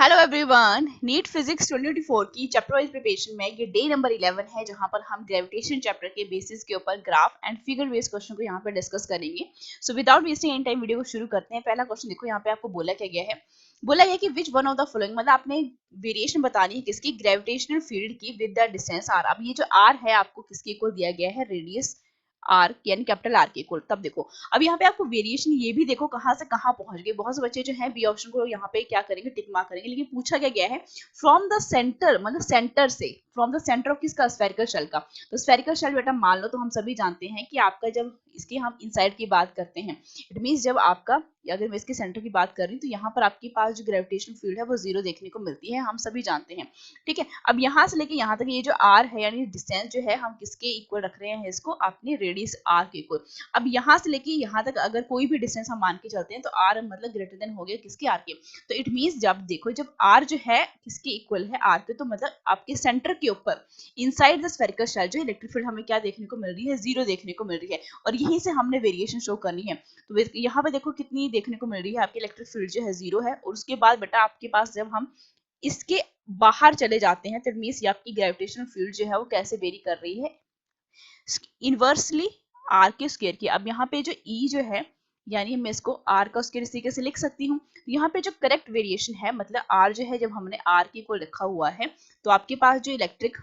Hello everyone, NEET physics 2024 की chapter wise preparation में ये डे नंबर 11 है, जहां पर हम ग्रेविटेशन चैप्टर के बेसिस के ऊपर graph and figure based question को यहां पर डिस्कस करेंगे। So without wasting any time video को शुरू करते हैं। पहला क्वेश्चन देखो, यहाँ पे आपको बोला क्या गया है। बोला गया कि which one of the following, मतलब आपने वेरिएशन बतानी है किसकी, ग्रेविटेशनल फील्ड की विद द डिस्टेंस आर। अब ये जो आर है आपको किसके इक्वल दिया गया है, रेडियस आर यानी कैपिटल आर के इक्वल। तब देखो अब यहाँ पे आपको वेरिएशन ये भी देखो कहाँ से कहाँ पहुंच गए। बहुत से बच्चे जो हैं बी ऑप्शन को यहाँ पे क्या करेंगे, टिक मार्क करेंगे, लेकिन पूछा क्या गया है फ्रॉम द सेंटर, मतलब सेंटर से, फ्रॉम द सेंटर ऑफ किसका, स्फेरिकल शेल का। तो स्फेरिकल शेल बेटा मान लो, तो हम सभी जानते हैं कि आपका जब इसकी हम इनसाइड की बात करते हैं, इट मींस जब आपका, अगर मैं इसके सेंटर की बात कर रही हूँ तो यहाँ पर आपके पास जो ग्रेविटेशनल फील्ड है वो जीरो देखने को मिलती है, हम सभी जानते हैं। ठीक है, अब यहाँ से लेके यहाँ तक ये जो आर है यानी डिस्टेंस जो है हम किसके इक्वल रख रहे हैं, इसको अपने रेडियस आर के इक्वल। अब यहाँ से लेके यहाँ तक अगर कोई भी डिस्टेंस हम मान के चलते हैं तो आर मतलब ग्रेटर देन हो गया किसके, आर के। तो इट मींस जब देखो जब आर जो है किसके इक्वल है, आर के, तो मतलब आपके सेंटर के ऊपर इनसाइड द स्फेरिकल शेल जो इलेक्ट्रिक फील्ड हमें क्या देखने को मिल रही है, जीरो देखने को मिल रही है। और यहीं से हमने वेरिएशन शो करनी है। तो यहाँ पे देखो कितनी देखने को मिल रही है, आपकी इलेक्ट्रिक फील्ड जो है जीरो है। और उसके बाद बेटा आपके पास जब हम इसके बाहर चले जाते हैं तो मींस आपकी ग्रेविटेशनल फील्ड जो है वो कैसे वेरी कर रही है, इनवर्सली आर के स्क्वायर की। अब यहाँ पे जो ई जो है यानी मैं इसको आर का स्क्वायर इस तरीके से लिख सकती हूँ। तो यहाँ पे जो करेक्ट वेरिएशन है, मतलब आर जो है जब हमने आर के को लिखा हुआ है तो आपके पास जो इलेक्ट्रिक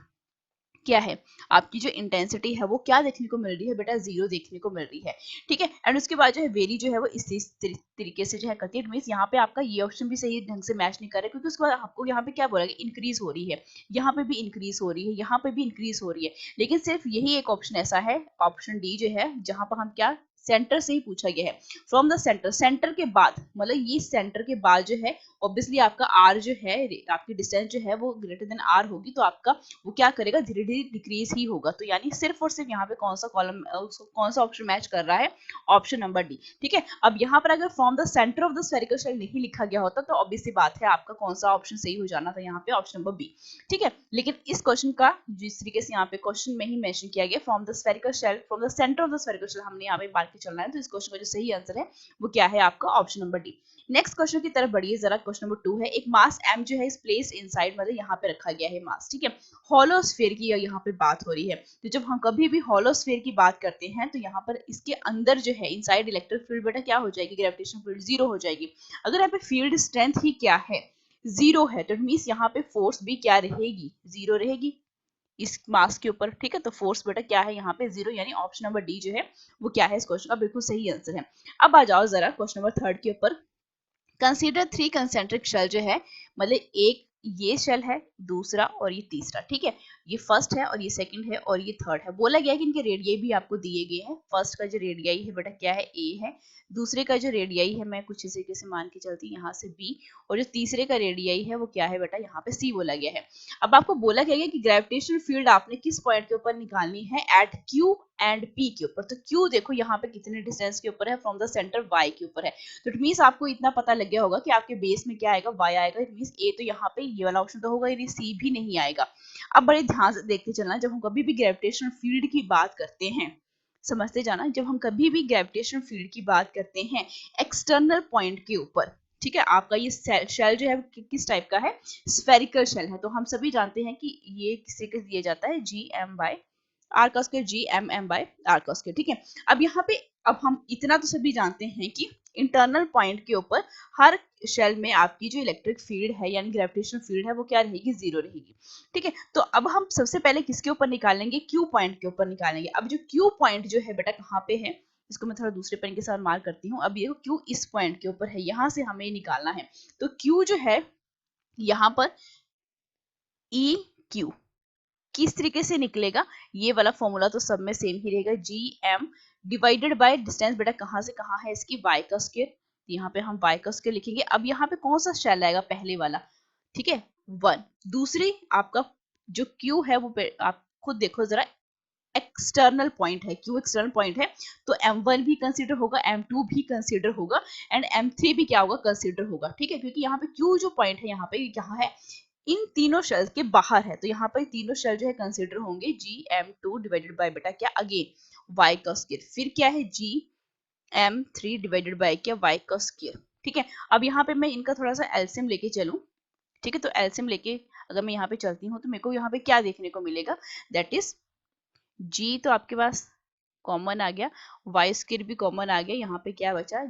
क्या है, आपकी जो इंटेंसिटी है वो क्या देखने को मिल रही है बेटा, जीरो देखने को मिल रही है। ठीक है, एंड उसके बाद जो है वेरी जो है वो इस तरीके से जो है करती है। इट मींस यहाँ पे आपका ये ऑप्शन भी सही ढंग से मैच नहीं कर रहा है, क्योंकि उसके बाद आपको यहाँ पे क्या बोला गया, इंक्रीज हो रही है, यहाँ पे भी इंक्रीज हो रही है, यहाँ पे भी इंक्रीज हो रही है। लेकिन सिर्फ यही एक ऑप्शन ऐसा है, ऑप्शन डी जो है, जहां पर हम क्या, सेंटर से ही पूछा गया है, फ्रॉम द सेंटर, सेंटर के बाद, मतलब ये सेंटर के बाद जो है ऑब्वियसली आपका आर जो है, आपकी डिस्टेंस जो है वो ग्रेटर देन आर होगी, तो आपका वो क्या करेगा, धीरे धीरे डिक्रीज ही होगा। तो यानी सिर्फ और सिर्फ यहाँ पे कौन सा कॉलम, कौन सा ऑप्शन मैच कर रहा है, ऑप्शन नंबर डी। ठीक है, अब यहाँ पर अगर from the centre of the spherical shell नहीं लिखा गया होता तो ऑब्वियसली बात है आपका कौन सा ऑप्शन सही हो जाना था, यहाँ पे ऑप्शन नंबर बी। ठीक है, लेकिन इस क्वेश्चन का जिस तरीके से यहाँ पे क्वेश्चन में ही मेंशन किया गया, from the spherical shell, from the centre of the spherical shell, हमने यहाँ पे मार के चलना है। तो इस क्वेश्चन का जो सही आंसर है वो क्या है, आपका option number D. Next question की तरफ बढ़िए जरा। क्वेश्चन नंबर 2 है, एक मास m जो है इस प्लेस इनसाइड, मतलब यहाँ पे रखा गया है मास। ठीक है, हॉलो स्फीयर की यहाँ पे बात हो रही है। तो जब हम कभी भी हॉलो स्फीयर की बात करते हैं तो यहाँ पर इसके अंदर जो है इनसाइड इलेक्ट्रिक फील्ड बेटा क्या हो जाएगी, ग्रेविटेशनल फील्ड जीरो हो जाएगी। अगर यहाँ पे फील्ड स्ट्रेंथ ही क्या है, जीरो है, तो मींस यहाँ पे फोर्स भी क्या रहेगी, जीरो रहेगी इस मास के ऊपर। ठीक है, तो फोर्स बेटा क्या है यहाँ पे, जीरो, यानी ऑप्शन नंबर डी जो है वो क्या है, इस क्वेश्चन का बिल्कुल सही आंसर है। अब आ जाओ जरा क्वेश्चन नंबर 3 के ऊपर। कंसीडर 3 कंसेंट्रिक शेल जो है, मतलब एक ये शेल है, दूसरा और ये तीसरा। ठीक है, ये फर्स्ट है और ये सेकंड है और ये थर्ड है। बोला गया है कि इनके रेडियाई भी आपको दिए गए हैं। फर्स्ट का जो रेडियाई है बेटा क्या है, ए है। दूसरे का जो रेडियाई है, मैं कुछ इस तरीके से मान के चलती हूँ, यहाँ से बी। और जो तीसरे का रेडियाई है वो क्या है बेटा, यहाँ पे सी बोला गया है। अब आपको बोला गया है कि ग्रेविटेशनल फील्ड आपने किस पॉइंट के ऊपर निकालनी है, एट क्यू एंड पी के ऊपर। तो क्यू देखो यहाँ पे कितने डिस्टेंस के ऊपर है, फ्रॉम द सेंटर वाई के ऊपर है। तो इट मींस आपको इतना पता लग गया होगा कि आपके बेस में क्या आएगा, y आएगा। इट मींस ए तो यहाँ पे ये वाला ऑप्शन तो होगा, यदि सी भी नहीं आएगा। अब बड़े ध्यान से देखते चलना, जब हम कभी भी ग्रेविटेशनल फील्ड की बात करते हैं, समझते जाना, जब हम कभी भी ग्रेविटेशनल फील्ड की बात करते हैं एक्सटर्नल पॉइंट के ऊपर, ठीक है, आपका ये शेल जो है किस टाइप का है, स्फेरिकल शेल है। तो हम सभी जानते हैं कि ये किसी को दिया जाता है जी एम बाय आर का square, G M M by R का स्क्वायर। ठीक है, अब यहाँ पे अब हम इतना तो सभी जानते हैं कि इंटरनल पॉइंट के ऊपर हर शेल में आपकी जो इलेक्ट्रिक फील्ड है यानी ग्रेविटेशनल फील्ड है वो क्या रहेगी, जीरो रहेगी। ठीक है, तो अब हम सबसे पहले किसके ऊपर निकालेंगे, क्यू पॉइंट के ऊपर निकालेंगे। अब जो क्यू पॉइंट जो है बेटा कहाँ पे है, इसको मैं थोड़ा दूसरे पेन के साथ मार्क करती हूँ। अब ये क्यू इस पॉइंट के ऊपर है, यहाँ से हमें निकालना है। तो क्यू जो है यहाँ पर ई क्यू किस तरीके से निकलेगा, ये वाला फॉर्मूला तो सब में सेम ही रहेगा, G M divided by distance बेटा कहाँ से कहाँ है इसकी, y का स्क्वायर। यहाँ पे हम y का स्क्वायर लिखेंगे। अब यहाँ पे कौन सा शेल आएगा, पहले वाला। ठीक है, 1। दूसरी आपका जो q है वो आप खुद देखो जरा, एक्सटर्नल पॉइंट है, q एक्सटर्नल पॉइंट है, तो m1 भी कंसीडर होगा, m2 भी कंसीडर होगा एंड m3 भी क्या होगा, कंसीडर होगा। ठीक है, क्योंकि यहाँ पे q जो पॉइंट है यहाँ पे यहाँ है, इन तीनों शेल के बाहर है, तो यहाँ पर तीनों शेल जो है कंसीडर होंगे। gm2 डिवाइडेड बाय बेटा क्या, अगेन y का स्क्वायर, फिर क्या है gm3 डिवाइडेड बाय क्या, y का स्क्वायर। ठीक है, अब यहाँ पे मैं इनका थोड़ा सा एलसीएम लेके चलूं, ठीक है, तो एलसीएम लेके अगर मैं यहाँ पे चलती हूँ तो मेरे को यहाँ पे क्या देखने को मिलेगा, दैट इज जी तो आपके पास कॉमन आ गया, वाई स्क्वायर भी कॉमन आ गया, यहाँ पे क्या बचा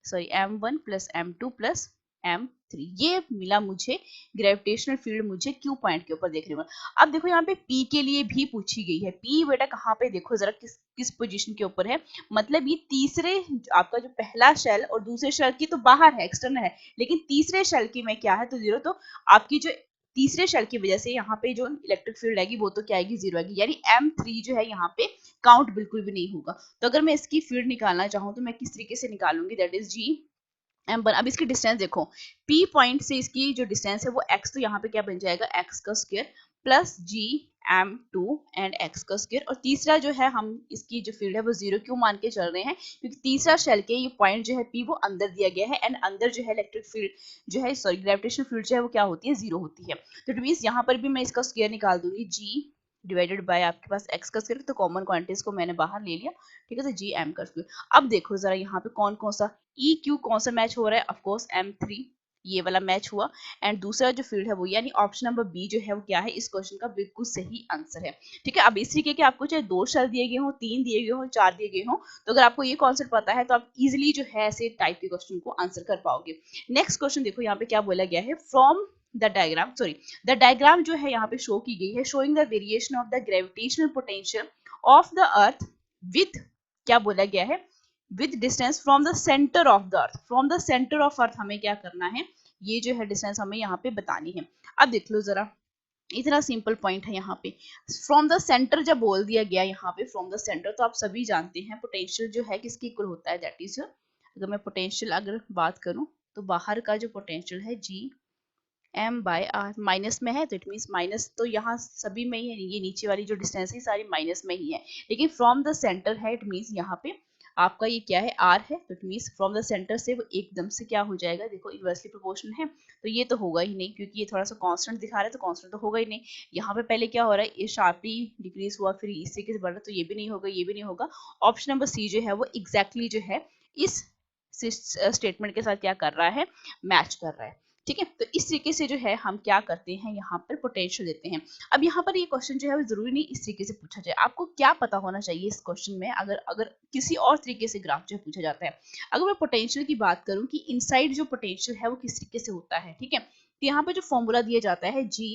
m1 plus m2 plus m3, ये मिला मुझे ग्रेविटेशनल फील्ड मुझे क्यू पॉइंट के ऊपर देखने को। अब देखो यहाँ पे p के लिए भी पूछी गई है, p बेटा कहाँ पे देखो जरा किस पोजीशन के ऊपर है, मतलब ये तीसरे आपका जो पहला शेल और दूसरे शेल की तो बाहर है, एक्सटर्नल है, लेकिन तीसरे शेल की में क्या है तो जीरो, तो आपकी जो तीसरे शेल की वजह से यहाँ पे जो इलेक्ट्रिक फील्ड आएगी वो तो क्या आएगी, जीरो आएगी, यानी m3 जो है यहाँ पे काउंट बिल्कुल भी नहीं होगा। तो अगर मैं इसकी फील्ड निकालना चाहूँ तो मैं किस तरीके से निकालूंगी, दैट इज जी m1। अब इसकी डिस्टेंस देखो, p पॉइंट से इसकी जो डिस्टेंस है वो x, तो यहाँ पे क्या बन जाएगा x का square plus G m2 and x का स्क्वायर, और तीसरा जो है हम इसकी जो फील्ड है वो जीरो क्यों मान के चल रहे हैं, क्योंकि तीसरा शेल के ये पॉइंट जो है p वो अंदर दिया गया है, एंड अंदर जो है इलेक्ट्रिक फील्ड जो है, सॉरी ग्रेविटेशनल फील्ड जो है वो क्या होती है, जीरो होती है। तो इट मींस यहाँ पर भी मैं इसका स्क्वायर निकाल दूंगी, g डिवाइडेड बाय आपके पास x का स्क्वायर, तो कॉमन क्वांटिटीज को मैंने बाहर ले लिया, ठीक है, तो जी m का स्क्वायर। अब देखो जरा यहाँ पे कौन कौन सा ई क्यू कौन सा मैच हो रहा है, ऑफ कोर्स m3 ये वाला मैच हुआ, एंड दूसरा जो फील्ड है वो यानी ऑप्शन नंबर बी जो है वो क्या है, इस क्वेश्चन का बिल्कुल सही आंसर है। ठीक है, अब इस तरीके के आपको चाहे 2 शेल दिए गए हो, 3 दिए गए हो, 4 दिए गए हो, तो अगर आपको ये कॉन्सेप्ट पता है तो आप इजिली जो है ऐसे टाइप के क्वेश्चन को आंसर कर पाओगे। नेक्स्ट क्वेश्चन देखो यहाँ पे क्या बोला गया है, फ्रॉम द डायग्राम जो है यहाँ पे शो की गई है, showing the variation of the gravitational potential of the earth with, क्या बोला गया है, with distance from the centre of the earth, from the centre of earth हमें क्या करना है, ये जो है डिस्टेंस हमें यहाँ पे बतानी है। अब देख लो जरा, इतना सिंपल पॉइंट है यहाँ पे, फ्रॉम द सेंटर जब बोल दिया गया यहाँ पे फ्रॉम द सेंटर, तो आप सभी जानते हैं पोटेंशियल जो है किसके इक्वल होता है, दैट इज, अगर मैं पोटेंशियल अगर बात करूं तो बाहर का जो पोटेंशियल है जी m बाय आर, माइनस में है तो इट मीन्स माइनस, तो यहाँ सभी में ही है, ये नीचे वाली जो डिस्टेंस है सारी माइनस में ही है, लेकिन फ्रॉम द सेंटर है, इट मीन्स यहाँ पे आपका ये क्या है r है, तो it means from the centre से वो एकदम से क्या हो जाएगा, देखो इनवर्सली प्रोपोर्शनल है, तो ये तो होगा ही नहीं, क्योंकि ये थोड़ा सा कांस्टेंट दिखा रहा है, तो कांस्टेंट तो होगा ही नहीं। यहाँ पे पहले क्या हो रहा है, ये शार्पली डिक्रीज हुआ, फिर इसी के बढ़ रहा, तो ये भी नहीं होगा, ये भी नहीं होगा। ऑप्शन नंबर सी जो है वो एग्जैक्टली जो है इस स्टेटमेंट के साथ क्या कर रहा है, मैच कर रहा है। ठीक है, तो इस तरीके से जो है हम क्या करते हैं, यहाँ पर पोटेंशियल देते हैं। अब यहाँ पर ये क्वेश्चन जो है वो जरूरी नहीं इस तरीके से पूछा जाए, आपको क्या पता होना चाहिए इस क्वेश्चन में, अगर अगर किसी और तरीके से ग्राफ जो है पूछा जाता है। अगर मैं पोटेंशियल की बात करूँ कि इनसाइड जो पोटेंशियल है वो किस तरीके से होता है, ठीक है, तो यहाँ पे जो फॉर्मूला दिया जाता है जी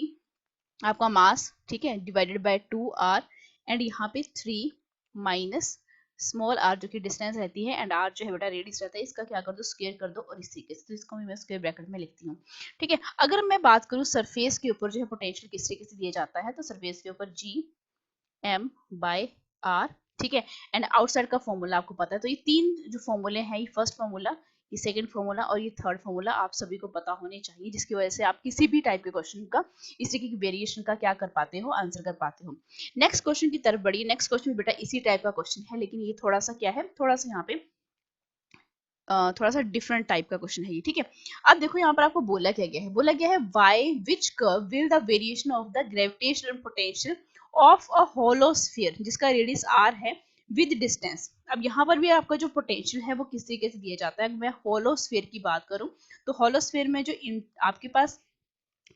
आपका मास, ठीक है, डिवाइडेड बाय 2r, एंड यहाँ पे 3 माइनस स्मॉल r जो कि डिस्टेंस रहती है, एंड r जो है बेटा रेडियस रहता है, इसका क्या कर दो, स्क्वायर कर दो, और इस तरीके से, तो इसको मैं स्क्वायर ब्रैकेट में लिखती हूँ। ठीक है, अगर मैं बात करूँ सरफेस के ऊपर जो है पोटेंशियल किस तरीके से दिया जाता है, तो सरफेस के ऊपर जी m बाय r, ठीक है, एंड आउटसाइड का फॉर्मूला आपको पता है, तो ये तीन जो फॉर्मूले हैं, ये फर्स्ट फॉर्मूला, ये सेकंड फॉर्मूला और ये थर्ड फॉर्मूला आप सभी को पता होने चाहिए, जिसकी वजह से आप किसी भी टाइप के क्वेश्चन का इस तरीके की वेरिएशन का क्या कर पाते हो, आंसर कर पाते हो। नेक्स्ट क्वेश्चन की तरफ बढ़िए। नेक्स्ट क्वेश्चन बेटा इसी टाइप का क्वेश्चन है, लेकिन ये थोड़ा सा क्या है, थोड़ा सा यहाँ पे थोड़ा सा डिफरेंट टाइप का क्वेश्चन है ये। ठीक है, अब देखो यहाँ पर आपको बोला क्या गया है, बोला गया है why which curve will the variation of the gravitational potential of a hollow sphere, जिसका रेडियस r है, विद डिस्टेंस। अब यहाँ पर भी आपका जो पोटेंशियल है वो किस तरीके से दिया जाता है, मैं होलो स्फीयर की बात करूँ तो होलो स्फीयर में जो आपके पास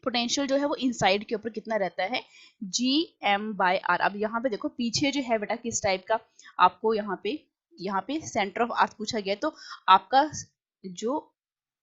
पोटेंशियल जो है वो इनसाइड के ऊपर कितना रहता है, जी m बाय आर। अब यहाँ पे देखो पीछे जो है बेटा किस टाइप का, आपको यहाँ पे सेंटर ऑफ अर्थ पूछा गया, तो आपका जो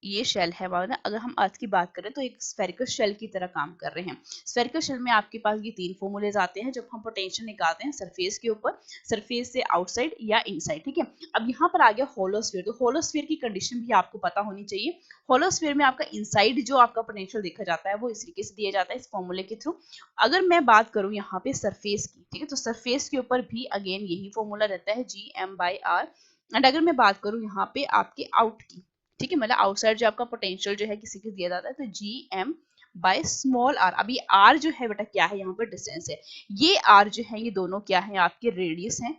ये शेल है ना, अगर हम अर्थ की बात करें तो एक स्फेरिकल शेल की तरह काम कर रहे हैं। स्फेरिकल शेल में आपके पास ये तीन फॉर्मूलेज आते हैं जब हम पोटेंशियल निकालते हैं सरफेस के ऊपर, सरफेस से आउटसाइड या इनसाइड। ठीक है, अब यहाँ पर आ गया होलो स्फीयर, तो होलो स्फीयर की कंडीशन भी आपको पता होनी चाहिए। होलो स्फीयर में आपका इनसाइड जो आपका पोटेंशियल देखा जाता है वो इस तरीके से दिया जाता है, इस फॉर्मूले के थ्रू। अगर मैं बात करूँ यहाँ पे सरफेस की, ठीक है, तो सरफेस के ऊपर भी अगेन यही फॉर्मूला रहता है, जी m बाय आर। एंड अगर मैं बात करूँ यहाँ पे आपके आउट की, ठीक है, मतलब आउटसाइड जो आपका पोटेंशियल जो है किसी को दिया जाता है, तो जी m बाय स्मॉल r। अभी r जो है बेटा क्या है, यहाँ पर डिस्टेंस है, ये r जो है ये दोनों क्या है, आपके रेडियस हैं।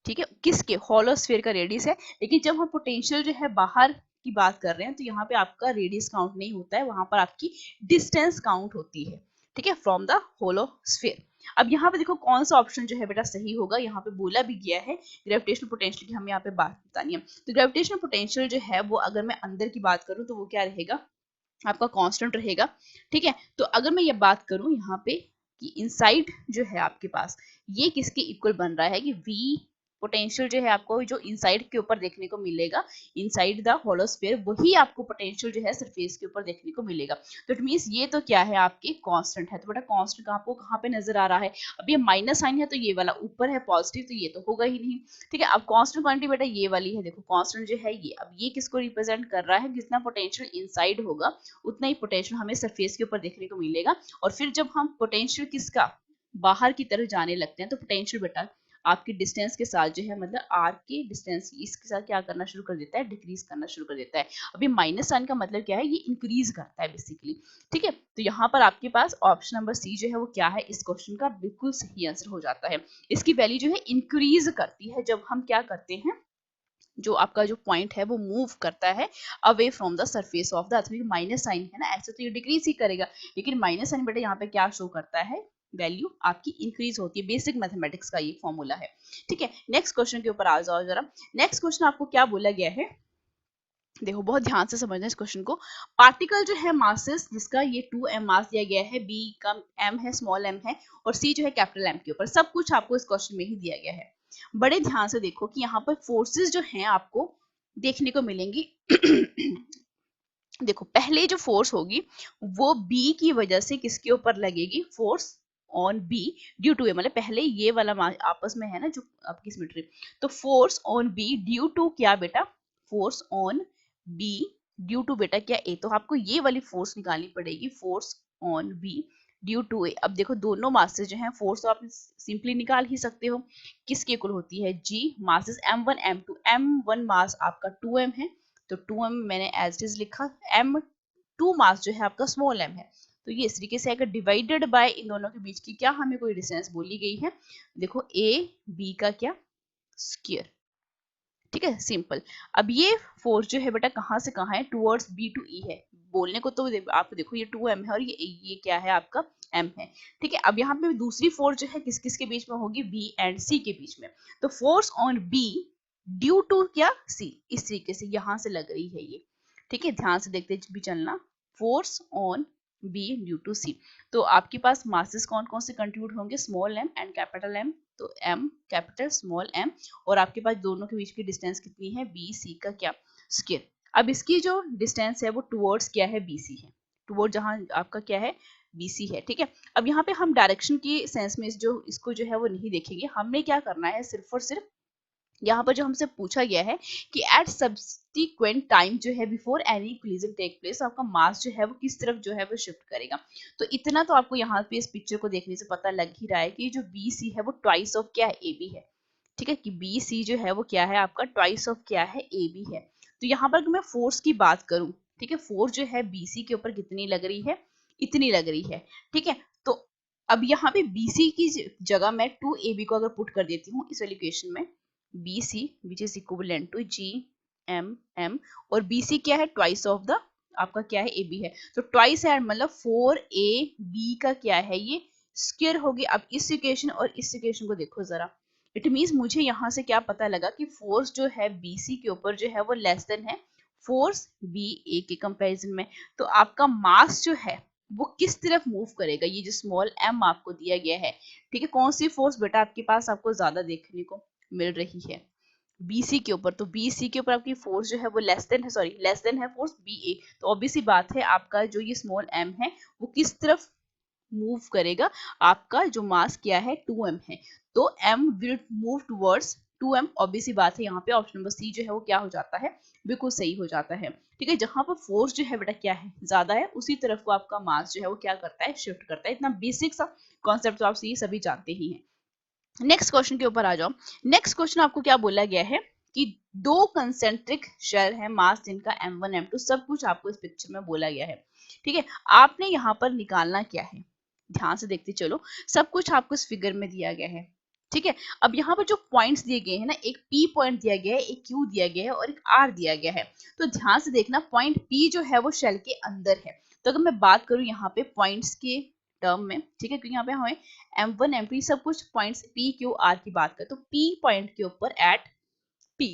ठीक है, किसके, होलो स्फीयर का रेडियस है, लेकिन जब हम पोटेंशियल जो है बाहर की बात कर रहे हैं तो यहाँ पे आपका रेडियस काउंट नहीं होता है, वहां पर आपकी डिस्टेंस काउंट होती है। ठीक है, फ्रॉम द होलो स्फीयर। अब यहाँ पे देखो कौन सा ऑप्शन जो है बेटा सही होगा, यहाँ पे बोला भी गया है ग्रेविटेशनल पोटेंशियल की हमें यहाँ पे बात बतानी है। तो ग्रेविटेशनल पोटेंशियल जो है वो अगर मैं अंदर की बात करूँ तो वो क्या रहेगा, आपका कांस्टेंट रहेगा। ठीक है, तो अगर मैं ये बात करूं यहाँ पे कि इनसाइड जो है आपके पास ये किसके इक्वल बन रहा है कि v पोटेंशियल जो है आपको जो इनसाइड के ऊपर देखने को मिलेगा, इनसाइड द होलोस्फीयर, वही आपको पोटेंशियल जो है सरफेस के ऊपर देखने को मिलेगा। तो इट मींस ये तो क्या है आपके कांस्टेंट है। तो बेटा कांस्टेंट आपको कहाँ पे नजर आ रहा है, अब ये माइनस साइन है तो ये वाला ऊपर है पॉजिटिव, तो ये तो होगा ही नहीं। ठीक है, अब कांस्टेंट क्वांटिटी बेटा ये वाली है, देखो कांस्टेंट जो है ये, अब ये किसको रिप्रेजेंट कर रहा है, जितना पोटेंशियल इनसाइड होगा उतना ही पोटेंशियल हमें सरफेस के ऊपर देखने को मिलेगा। और फिर जब हम पोटेंशियल किसका बाहर की तरफ जाने लगते हैं तो पोटेंशियल बेटा आपकी डिस्टेंस के साथ जो है, मतलब आर के डिस्टेंस इसके साथ क्या करना शुरू कर देता है, डिक्रीज करना शुरू कर देता है। अभी माइनस साइन का मतलब क्या है, ये इंक्रीज करता है बेसिकली। ठीक है, तो यहाँ पर आपके पास ऑप्शन नंबर सी जो है वो क्या है, इस क्वेश्चन का बिल्कुल सही आंसर हो जाता है। इसकी वैल्यू जो है इंक्रीज करती है जब हम क्या करते हैं, जो आपका जो पॉइंट है वो मूव करता है away from the surface of the earth. Minus sign है ना, ऐसे तो ये डिक्रीज ही करेगा, लेकिन माइनस साइन बेटा यहाँ पे क्या शो करता है, वैल्यू आपकी इंक्रीज होती है। बेसिक मैथमेटिक्स का ये फॉर्मूला है। ठीक है, नेक्स्ट क्वेश्चन के ऊपर आ जाओ जरा। नेक्स्ट क्वेश्चन आपको क्या बोला गया है, देखो बहुत ध्यान से समझना इस क्वेश्चन को। पार्टिकल जो है मासेस जिसका ये 2m मास दिया गया है, b का m है, स्मॉल m है, और c जो है कैपिटल M के ऊपर, सब कुछ आपको इस क्वेश्चन में ही दिया गया है। बड़े ध्यान से देखो कि यहाँ पर फोर्सेस जो हैं आपको देखने को मिलेंगी। देखो पहले जो फोर्स होगी वो b की वजह से किसके ऊपर लगेगी, force on b due to A, मतलब पहले ये वाला आपस में है ना जो आपकी सिमेट्री, तो force on b due to क्या बेटा, force on b due to बेटा क्या a, तो आपको ये वाली फोर्स निकालनी पड़ेगी, force on b due to A. अब देखो दोनों मासेस जो हैं, फोर्स तो आप सिंपली निकाल ही सकते हो, किसके इक्वल होती है, g masses m1 m2, m1 मास आपका 2m है तो 2m मैंने एज इट इज लिखा, m2 मास जो है आपका स्मॉल m है, तो ये इस तरीके से अगर डिवाइडेड बाय इन दोनों के बीच की क्या हमें कोई डिस्टेंस बोली गई है, देखो a b का क्या स्क्वायर। ठीक है, सिंपल। अब ये फोर्स जो है बेटा कहाँ से कहाँ है, टुवर्ड्स b टू e है, बोलने को तो आप देखो ये 2m है और ये क्या है आपका m है। ठीक है, अब यहाँ पे दूसरी फोर्स जो है किस किस के बीच में होगी, b एंड c के बीच में, तो force on b due to क्या, c, इस तरीके से यहां से लग रही है ये। ठीक है, ध्यान से देखते भी चलना, force on b due to c, तो आपके पास मासेस कौन कौन से कंट्रीब्यूट होंगे, small m and capital M, तो m कैपिटल स्मॉल m, और आपके पास दोनों के बीच की डिस्टेंस कितनी है, BC का क्या स्क्वायर। अब इसकी जो डिस्टेंस है वो टुवर्ड्स क्या है, BC है, टुवर्ड जहां आपका क्या है, BC है। ठीक है, अब यहाँ पे हम डायरेक्शन की सेंस में जो इसको जो है वो नहीं देखेंगे, हमने क्या करना है सिर्फ और सिर्फ यहाँ पर जो हमसे पूछा गया है कि एट सब्सिक्वेंट टाइम जो है before any collision take place, आपका मास जो है वो किस तरफ जो है वो शिफ्ट करेगा। तो इतना तो आपको यहाँ पे इस पिक्चर को देखने से पता लग ही रहा है कि जो BC है वो ट्वाइस ऑफ क्या है, AB है। ठीक है, कि BC जो है वो क्या है आपका ट्वाइस ऑफ क्या है, AB है। तो यहाँ पर मैं फोर्स की बात करूं, ठीक है, फोर्स जो है BC के ऊपर कितनी लग रही है, इतनी लग रही है। ठीक है, तो अब यहाँ पे BC की जगह मैं 2AB को अगर पुट कर देती हूँ इस वाली इक्वेशन में, BC which is equivalent to GMM, और BC क्या है, ट्वाइस ऑफ द आपका क्या है, AB है, तो ट्वाइस है मतलब 4AB का क्या है ये स्क्वायर होगी। अब इस इक्वेशन और इस इक्वेशन को देखो जरा, इट मींस मुझे यहाँ से क्या पता लगा कि फोर्स जो है BC के ऊपर जो है वो लेस देन है फोर्स BA के कंपैरिजन में। तो आपका मास जो है वो किस तरफ मूव करेगा, ये जो स्मॉल m आपको दिया गया है। ठीक है, कौन सी फोर्स बेटा आपके पास आपको ज्यादा देखने को मिल रही है, BC के ऊपर, तो BC के ऊपर आपकी फोर्स जो है वो लेस देन है, सॉरी लेस देन है फोर्स BA, तो ऑब्वियस सी बात है आपका जो ये स्मॉल m है वो किस तरफ मूव करेगा, आपका जो मास क्या है 2m है, तो m will move towards 2m, obvious सी बात है यहाँ पे ऑप्शन नंबर सी जो है वो क्या हो जाता है, बिल्कुल सही हो जाता है। ठीक है, जहां पर फोर्स जो है बेटा क्या है ज्यादा है, उसी तरफ को आपका मास जो है वो क्या करता है, शिफ्ट करता है। इतना बेसिक सा कॉन्सेप्ट तो आप सभी जानते ही हैं। नेक्स्ट क्वेश्चन के ऊपर आ जाओ। नेक्स्ट क्वेश्चन आपको क्या बोला गया है कि दो कंसेंट्रिक शेल है, मास जिनका m1 m2, सब कुछ आपको इस पिक्चर में बोला गया है। ठीक है, आपने यहाँ पर निकालना क्या है, ध्यान से देखते चलो, सब कुछ आपको इस फिगर में दिया गया है। ठीक है, अब यहाँ पर जो पॉइंट्स दिए गए हैं ना, एक P पॉइंट दिया गया है, एक Q दिया गया है और एक R दिया गया है। तो ध्यान से देखना, पॉइंट P जो है वो शेल के अंदर है। तो अगर मैं बात करूं यहाँ पे पॉइंट्स के टर्म में, ठीक है, क्योंकि यहाँ पे हमें m1 m2 सब कुछ पॉइंट्स P Q R की बात करें, तो P पॉइंट के ऊपर एट P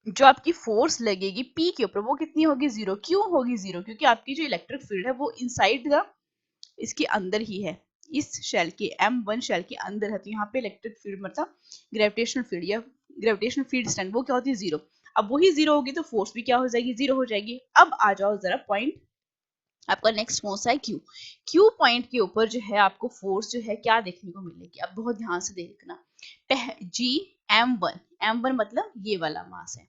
जो आपकी फोर्स लगेगी पी के ऊपर वो कितनी होगी, 0। क्यों होगी 0? क्योंकि आपकी जो इलेक्ट्रिक फील्ड है वो इनसाइड द इसके अंदर ही है, इस शेल के M1 शेल के अंदर है। तो यहाँ पे इलेक्ट्रिक फील्ड मतलब ग्रेविटेशनल फील्ड या ग्रेविटेशनल फील्ड स्ट्रेंथ वो क्या होती है, 0। अब वही 0 होगी तो फोर्स भी क्या हो जाएगी, 0 हो जाएगी। अब आ जाओ जरा पॉइंट आपका नेक्स्ट कौन सा है, क्यू। क्यू पॉइंट के ऊपर जो है आपको फोर्स जो है क्या देखने को मिलेगी, अब बहुत ध्यान से देखना। जी M1, M1 मतलब ये वाला मास है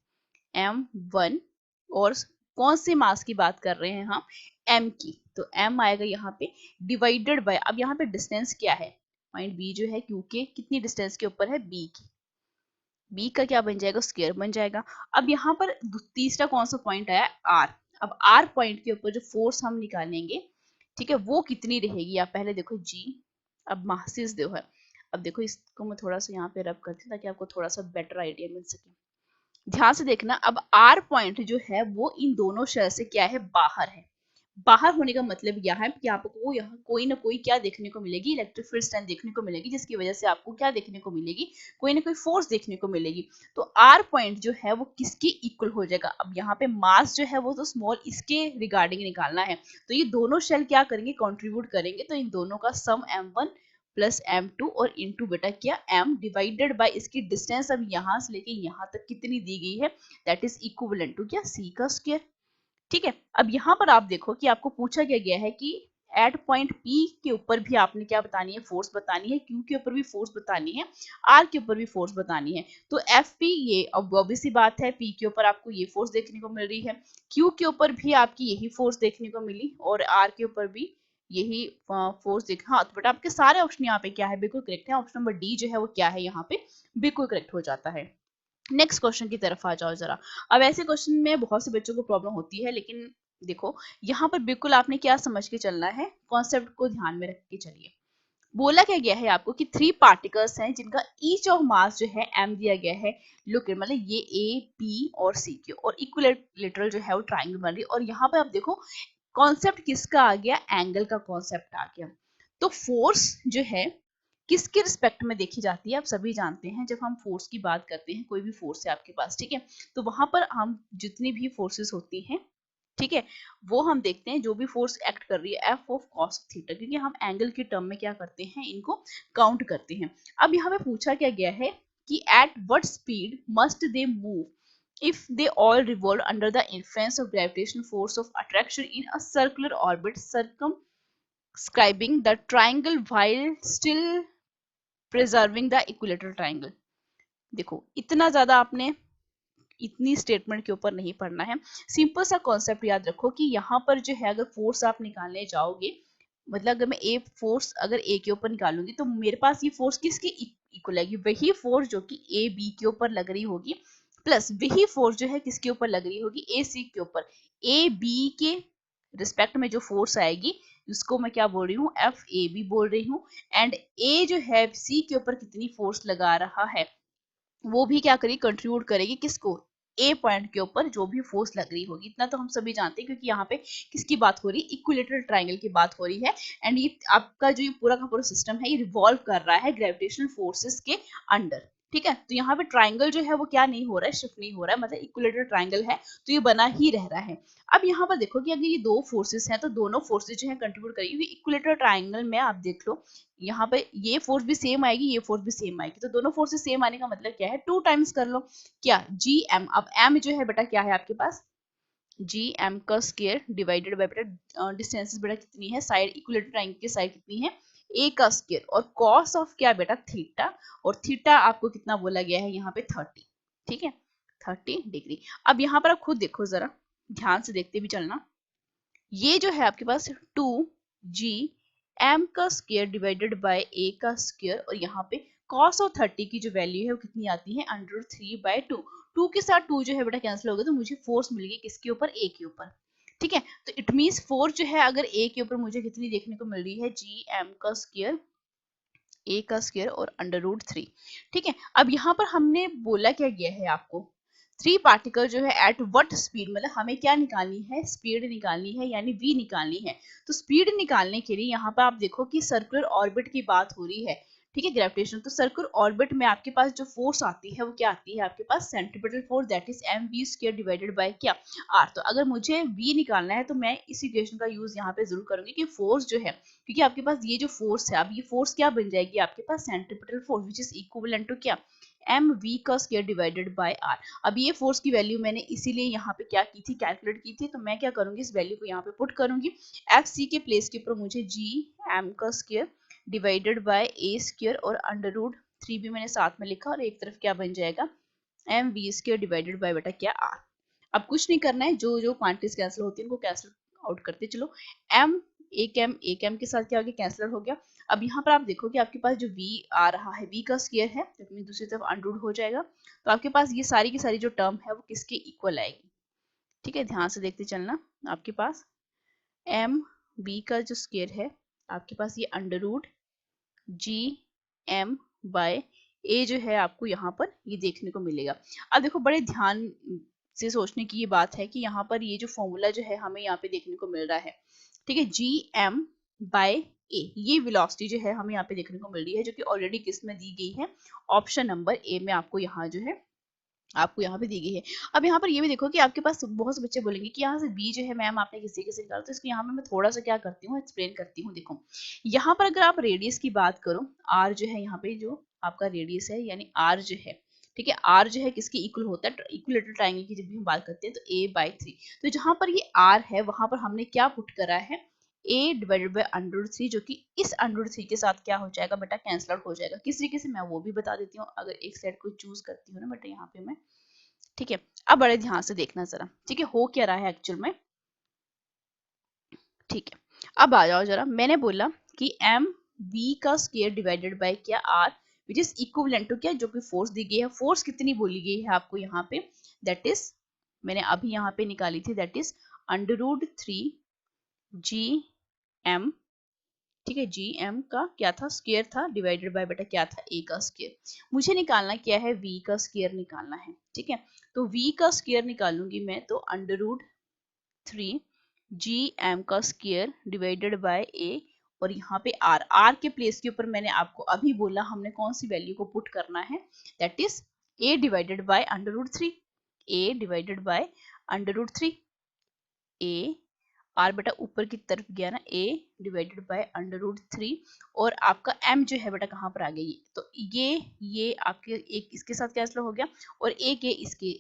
M1, और कौन से मास की बात कर रहे हैं हम, M की। तो M आएगा यहाँ पे डिवाइडेड बाय, अब यहाँ पे डिस्टेंस क्या है, पॉइंट B जो है क्यू के कितनी डिस्टेंस के ऊपर है, B की। B का क्या बन जाएगा, स्क्वायर बन जाएगा। अब यहाँ पर तीसरा कौन सा पॉइंट आया, R। अब R पॉइंट के ऊपर जो फोर्स हम निकालेंगे, ठीक है, वो कितनी रहेगी, आप पहले देखो G। अब मासेस जो है, अब देखो इसको मैं थोड़ा सा यहाँ पे रब करती हूँ ताकि आपको थोड़ा सा बेटर आइडिया मिल सके। ध्यान से देखना, अब R पॉइंट जो है वो इन दोनों शेल से क्या है, बाहर है। बाहर होने का मतलब यह है कि आपको यहाँ कोई ना कोई क्या देखने को मिलेगी, इलेक्ट्रिक फील्ड स्ट्रेंथ देखने को मिलेगी, जिसकी वजह से आपको क्या देखने को मिलेगी, कोई ना कोई फोर्स देखने को मिलेगी। तो R पॉइंट जो है वो किसके इक्वल हो जाएगा, अब यहाँ पे मास जो है वो तो स्मॉल इसके रिगार्डिंग निकालना है। तो ये दोनों शेल क्या करेंगे, कॉन्ट्रीब्यूट करेंगे। तो इन दोनों का सम M1 प्लस M2 और इनटू बेटा क्या M डिवाइडेड बाय इसकी डिस्टेंस अब यहाँ से लेके यहाँ तक कितनी दी गई है, दैट इज इक्विवेलेंट टू क्या, C का स्क्वायर। ठीक है, अब यहाँ पर आप देखो कि आपको पूछा क्या गया है कि एट पॉइंट P के ऊपर भी आपने क्या बतानी है, फोर्स बतानी है, Q के ऊपर भी फोर्स बतानी है, R के ऊपर भी फोर्स बतानी है। तो FP ये अब ऑब्वियस सी बात है, P के ऊपर आपको ये फोर्स देखने को मिल रही है, Q के ऊपर भी आपकी यही फोर्स देखने को मिली, और R के ऊपर भी यही फोर्स देख। हाँ तो बेटा आपके सारे ऑप्शन यहाँ पे क्या है, बिल्कुल करेक्ट है। ऑप्शन नंबर डी जो है वो क्या है, यहाँ पे बिल्कुल करेक्ट हो जाता है। नेक्स्ट क्वेश्चन की तरफ आ जाओ जरा। अब ऐसे क्वेश्चन में बहुत से बच्चों को प्रॉब्लम होती है, लेकिन देखो यहाँ पर बिल्कुल आपने क्या समझ के चलना है, कॉन्सेप्ट को ध्यान में रख के चलिए। बोला क्या गया है आपको कि 3 पार्टिकल्स हैं जिनका ईच ऑफ मास जो है m दिया गया है। लुक मतलब ये A, B और C के, और इक्विलेटरल जो है वो ट्राइंगल बन रही है। और यहाँ पर आप देखो कॉन्सेप्ट किसका आ गया, एंगल का कॉन्सेप्ट आ गया। तो फोर्स जो है किसके रिस्पेक्ट में देखी जाती है, आप सभी जानते हैं जब हम फोर्स की बात करते हैं, कोई भी फोर्स है आपके पास, ठीक है, तो वहां पर हम जितनी भी फोर्सेस होती हैं, ठीक है, वो हम देखते हैं जो भी फोर्स एक्ट कर रही है एफ ऑफ कॉस थीटा, क्योंकि हम एंगल के टर्म में क्या करते हैं, इनको काउंट करते हैं। अब यहाँ पे पूछा क्या गया है कि at what speed must they move if they all revolve under the influence of gravitational force of attraction in a circular orbit circumscribing the triangle while still preserving the equilateral triangle। देखो इतना ज्यादा आपने इतनी statement के ऊपर नहीं पढ़ना है। सिंपल सा कॉन्सेप्ट याद रखो कि यहाँ पर जो है अगर फोर्स आप निकालने जाओगे, मतलब अगर मैं ए फोर्स अगर ए के ऊपर निकालूंगी तो मेरे पास ये फोर्स किसके इक्वल आएगी, वही फोर्स जो कि ए बी के ऊपर लग रही होगी, प्लस वही फोर्स जो है किसके ऊपर लग रही होगी, ए सी के ऊपर। ए बी के रिस्पेक्ट में जो फोर्स आएगी उसको मैं क्या बोल रही हूँ, एफ ए बी बोल रही हूँ। एंड ए जो है सी के ऊपर कितनी फोर्स लगा रहा है वो भी क्या करेगी, कंट्रीब्यूट करेगी किसको, ए पॉइंट के ऊपर जो भी फोर्स लग रही होगी। इतना तो हम सभी जानते हैं, क्योंकि यहाँ पे किसकी बात हो रही है, इक्विलेटरल ट्रायंगल की बात हो रही है। एंड ये आपका जो ये पूरा का पूरा सिस्टम है ये रिवॉल्व कर रहा है ग्रेविटेशनल फोर्सेस के अंडर। ठीक है, तो यहाँ पे ट्राइंगल जो है वो क्या नहीं हो रहा है, शिफ्ट नहीं हो रहा है, मतलब इक्विलेटरल ट्राइंगल है तो ये बना ही रह रहा है। अब यहाँ पर देखो कि अगर ये दो फोर्सेस हैं तो दोनों फोर्सेस जो है कंट्रीब्यूट करेगी इक्विलेटरल ट्राइंगल में। आप देख लो यहाँ पे ये फोर्स भी सेम आएगी, ये फोर्स भी सेम आएगी, तो दोनों फोर्सेस सेम आने का मतलब क्या है, 2 टाइम्स कर लो क्या, जी एम। अब एम जो है बेटा क्या है आपके पास, जी एम का स्क्वायर डिवाइडेड बाय बेटा डिस्टेंसेस बेटा कितनी है, साइड इक्विलेटरल ट्रायंगल की साइड कितनी है, ए का स्क्वायर, और कॉस ऑफ क्या बेटा थीटा, और थीटा आपको कितना बोला गया है यहाँ पे 30। ठीक है 30 डिग्री। अब यहाँ पर आप खुद देखो जरा, ध्यान से देखते भी चलना, ये जो है आपके पास 2g m का स्क्वायर डिवाइडेड बाय a का स्क्वायर, और यहाँ पे cos ऑफ 30 की जो वैल्यू है वो कितनी आती है, √3/2। 2 के साथ 2 जो है बेटा कैंसिल हो गया, तो मुझे फोर्स मिलेगी किसके ऊपर, a के ऊपर। ठीक है, तो इट मींस फोर्स जो है अगर a के ऊपर मुझे कितनी देखने को मिल रही है, जी m का स्क्वायर, a का स्क्वायर और √3। ठीक है, अब यहाँ पर हमने बोला क्या गया है आपको, 3 पार्टिकल जो है एट व्हाट स्पीड, मतलब हमें क्या निकालनी है, स्पीड निकालनी है, यानी v निकालनी है। तो स्पीड निकालने के लिए यहाँ पर आप देखो कि सर्कुलर ऑर्बिट की बात हो रही है। ठीक है, ग्रेविटेशन। तो सर्कुलर ऑर्बिट में आपके पास जो फोर्स आती है वो क्या आती है आपके पास, centripetal force, that is mv² divided by क्या, r। तो अगर मुझे v निकालना है तो मैं इस इक्वेशन का यूज यहाँ पे जरूर करूंगी कि फोर्स जो है, क्योंकि आपके पास ये जो फोर्स है, अब ये फोर्स क्या बन जाएगी आपके पास, centripetal force, which is equivalent to क्या, mv का स्क्वायर डिवाइडेड बाय r। अब ये फोर्स की वैल्यू मैंने इसीलिए यहाँ पे क्या की थी, कैलकुलेट की थी। तो मैं क्या करूंगी, इस वैल्यू को यहाँ पे पुट करूंगी, fc के प्लेस के ऊपर मुझे g m का square divided bye a square और अंडर रूट 3 भी मैंने साथ में लिखा, और एक तरफ क्या बन जाएगा, mv² डिवाइडेड बाय बेटा क्या, r। अब कुछ नहीं करना है, जो जो क्वांटिटीज कैंसिल होती है उनको कैंसिल आउट करते चलो। m एक m के साथ क्या हो गया, कैंसिल हो गया। अब यहाँ पर आप देखो कि आपके पास जो v आ रहा है, v का स्क्वायर है, तो अपनी दूसरी तरफ अंडर रूट हो जाएगा। तो आपके पास ये सारी की सारी जो टर्म है वो किसके इक्वल आएगी, ठीक है, ध्यान से देखते चलना। आपके पास m v का जो स्क्वायर है, आपके पास ये under root G M by A जो है आपको यहाँ पर ये देखने को मिलेगा। अब देखो बड़े ध्यान से सोचने की ये बात है कि यहाँ पर ये जो फॉर्मूला जो है हमें यहाँ पे देखने को मिल रहा है, ठीक है, जी एम बाय ए, ये वेलोसिटी जो है हमें यहाँ पे देखने को मिल रही है, जो कि ऑलरेडी किस में दी गई है, ऑप्शन नंबर ए में आपको यहाँ जो है आपको यहाँ पे दी गई है। अब यहाँ पर ये भी देखो कि आपके पास बहुत से बच्चे बोलेंगे कि यहाँ से बी जो है मैम आपने किसी किसी निकाला, तो इसको यहाँ पे मैं थोड़ा सा क्या करती हूँ, एक्सप्लेन करती हूँ। देखो यहाँ पर अगर आप रेडियस की बात करो, आर जो है यहाँ पे जो आपका रेडियस है, यानी आर जो है, ठीक है, आर जो है किसके इक्वल होता है, इक्विलेटरल ट्रायंगल की जब भी हम बात करते हैं तो a/3। तो जहां पर ये r है वहां पर हमने क्या पुट करा है, a डिवाइडेड बाय √3, जो कि इस √3 के साथ क्या हो जाएगा बेटा, कैंसिल आउट हो जाएगा। किस तरीके से मैं वो भी बता देती हूँ, अगर एक साइड को चूज करती हूँ ना बेटा यहाँ पे मैं, ठीक है। अब बड़े ध्यान से देखना जरा, ठीक है, हो क्या रहा है एक्चुअल में, ठीक है। अब आ जाओ जरा, मैंने बोला कि एम वी का स्क्वायर डिवाइडेड बाय क्या, R, which is equivalent to क्या, जो कि फोर्स दी गई है। फोर्स कितनी बोली गई है आपको यहाँ पे, दैट इज मैंने अभी यहाँ पे निकाली थी, दैट इज √3 जी एम, ठीक है, जी एम का क्या था, स्क्वायर था, डिवाइडेड बाय बेटा क्या था, ए का स्क्वायर। मुझे निकालना क्या है, वी का स्क्वायर निकालना है, ठीक है। तो वी का स्क्वायर निकालूंगी मैं, तो √3 जी एम का स्क्वायर डिवाइडेड बाय ए, और यहाँ पे आर, आर के प्लेस के ऊपर मैंने आपको अभी बोला हमने कौन सी वैल्यू को पुट करना है, that is A divided by √3, A divided by √3, A, R बेटा ऊपर की तरफ गया ना, a डिवाइडेड बाय √3, और आपका m जो है बेटा कहाँ पर आ गई, तो ये आपके एक इसके साथ कैंसिल हो गया, और एक ये इसके,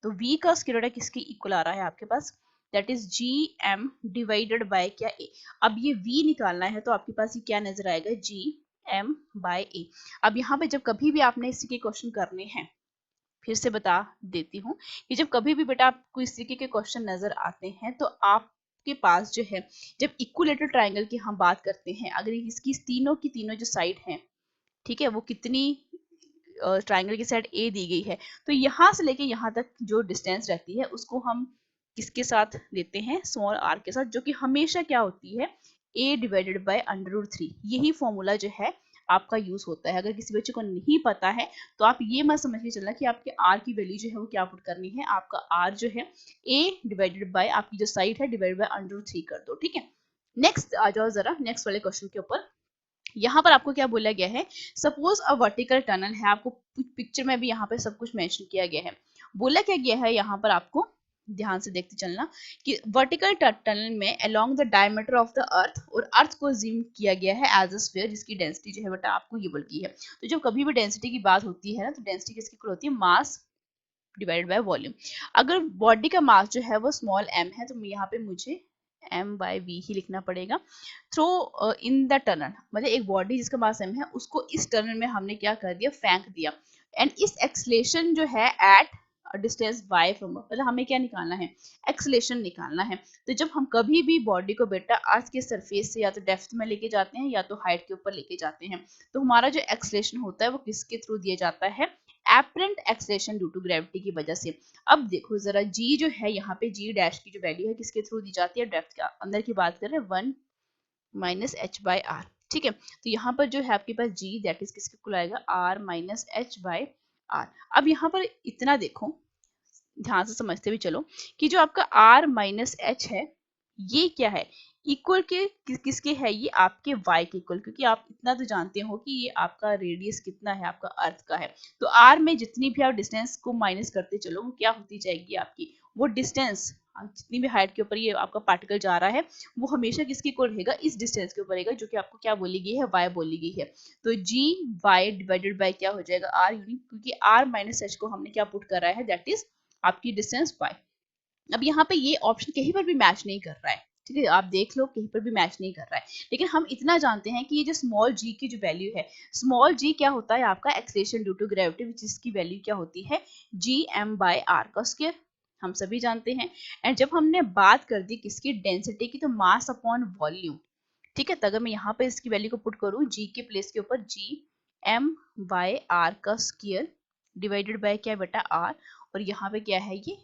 तो v का स्क्वायर बेटा किसके इक्वल आ रहा है आपके पास, that is G M divided by क्या, a। अब ये v निकालना है तो आपके पास ये क्या नजर आएगा, जी एम बाय ए। अब यहाँ पे जब कभी भी आपने इसी के क्वेश्चन करने हैं, फिर से बता देती हूँ कि जब कभी भी बेटा आपको इस तरीके के क्वेश्चन नजर आते हैं तो आपके पास जो है, जब इक्विलेटरल ट्रायंगल की हम बात करते हैं, अगर इसकी तीनों की तीनों जो साइड हैं, ठीक है, वो कितनी ट्रायंगल की साइड ए दी गई है, तो यहाँ से लेके यहाँ तक जो डिस्टेंस रहती है उसको हम किसके साथ लेते हैं, स्मॉल आर के साथ, जो कि हमेशा क्या होती है, a डिवाइडेड बाय √3। यही फॉर्मूला जो है आपका यूज होता है। अगर किसी बच्चे को नहीं पता है तो आप ये मत समझ के चलना कि आपके r की वैल्यू जो है वो क्या पुट करनी है, आपका r जो है a डिवाइडेड बाय आपकी जो साइड है डिवाइडेड बाय √3 कर दो, ठीक है। नेक्स्ट आ जाओ जरा, नेक्स्ट वाले क्वेश्चन के ऊपर। यहाँ पर आपको क्या बोला गया है, सपोज अ वर्टिकल टनल है, आपको पिक्चर में भी यहाँ पे सब कुछ मेंशन किया गया है। बोला क्या गया है यहाँ पर, आपको ध्यान से देखते चलना कि वर्टिकल टनल में along the diameter of the अर्थ, और अर्थ को जिम किया गया है एज अ स्फीयर, जिसकी डेंसिटी जो है बेटा आपको ये बोल की है। तो जब कभी भी डेंसिटी की बात होती है ना, तो डेंसिटी किसकी इक्वल होती है, मास डिवाइडेड बाय वॉल्यूम। अगर बॉडी का मास जो है वो स्मॉल m है, तो यहाँ पे मुझे m/v ही लिखना पड़ेगा। थ्रो इन द टनल, मतलब एक बॉडी जिसका मास m है उसको इस टनल में हमने क्या कर दिया, फेंक दिया, एंड इस एक्सलेशन जो है एट डिस्टेंस y फ्रॉम, मतलब हमें क्या निकालना है, एक्सलेशन निकालना है। तो जब हम कभी भी बॉडी को बेटा अर्थ के सरफेस से या तो डेप्थ में लेके जाते हैं या तो हाइट के ऊपर लेके जाते हैं, तो हमारा जो एक्सलेशन होता है वो किसके थ्रू दिया जाता है, apparent acceleration due to gravity की वजह से। अब देखो जरा, g जो है यहाँ पे g डैश की जो वैल्यू है किसके थ्रू दी जाती है, डेप्थ का अंदर की बात कर रहे हैं, 1 - h/r, ठीक है। तो यहाँ पर जो है आपके पास g दैट इज किसके इक्वल आएगा, r - h/r। अब यहाँ पर इतना देखो, ध्यान से समझते हुए चलो कि जो आपका r - h है ये क्या है, इक्वल के किसके है, ये आपके y के इक्वल, क्योंकि आप इतना तो जानते हो कि ये आपका रेडियस कितना है, आपका अर्थ का है। तो r में जितनी भी आप डिस्टेंस को माइनस करते चलो वो क्या होती जाएगी आपकी, वो डिस्टेंस जितनी भी हाइट के ऊपर ये आपका पार्टिकल जा रहा है वो हमेशा किसके इक्वल रहेगा, इस डिस्टेंस के ऊपर रहेगा, जो कि आपको क्या बोली गई है, y बोली गई है। तो g y डिवाइडेड बाय क्या हो जाएगा, r यूनिट, क्योंकि r माइनस h को हमने क्या पुट करा है, दैट इज आपकी डिस्टेंस y। अब यहाँ पे ये ऑप्शन कहीं पर भी मैच नहीं कर रहा है, ठीक है, आप देख लो कहीं पर भी मैच नहीं कर रहा है, लेकिन हम इतना जानते हैं कि ये जो स्मॉल g की जो वैल्यू है, स्मॉल g क्या होता है आपका एक्सेलरेशन ड्यू टू ग्रेविटी, जिसकी वैल्यू क्या होती है, gm/r का स्क्वायर, हम सभी जानते हैं। एंड जब हमने बात कर दी किसकी, डेंसिटी की, तो मास अपॉन वॉल्यूम, ठीक है। तो अगर मैं यहाँ पे इसकी वैल्यू को पुट करूँ g के प्लेस के ऊपर, gm/r का स्क्वायर डिवाइडेड बाय क्या बेटा r, और यहाँ पे क्या है, ये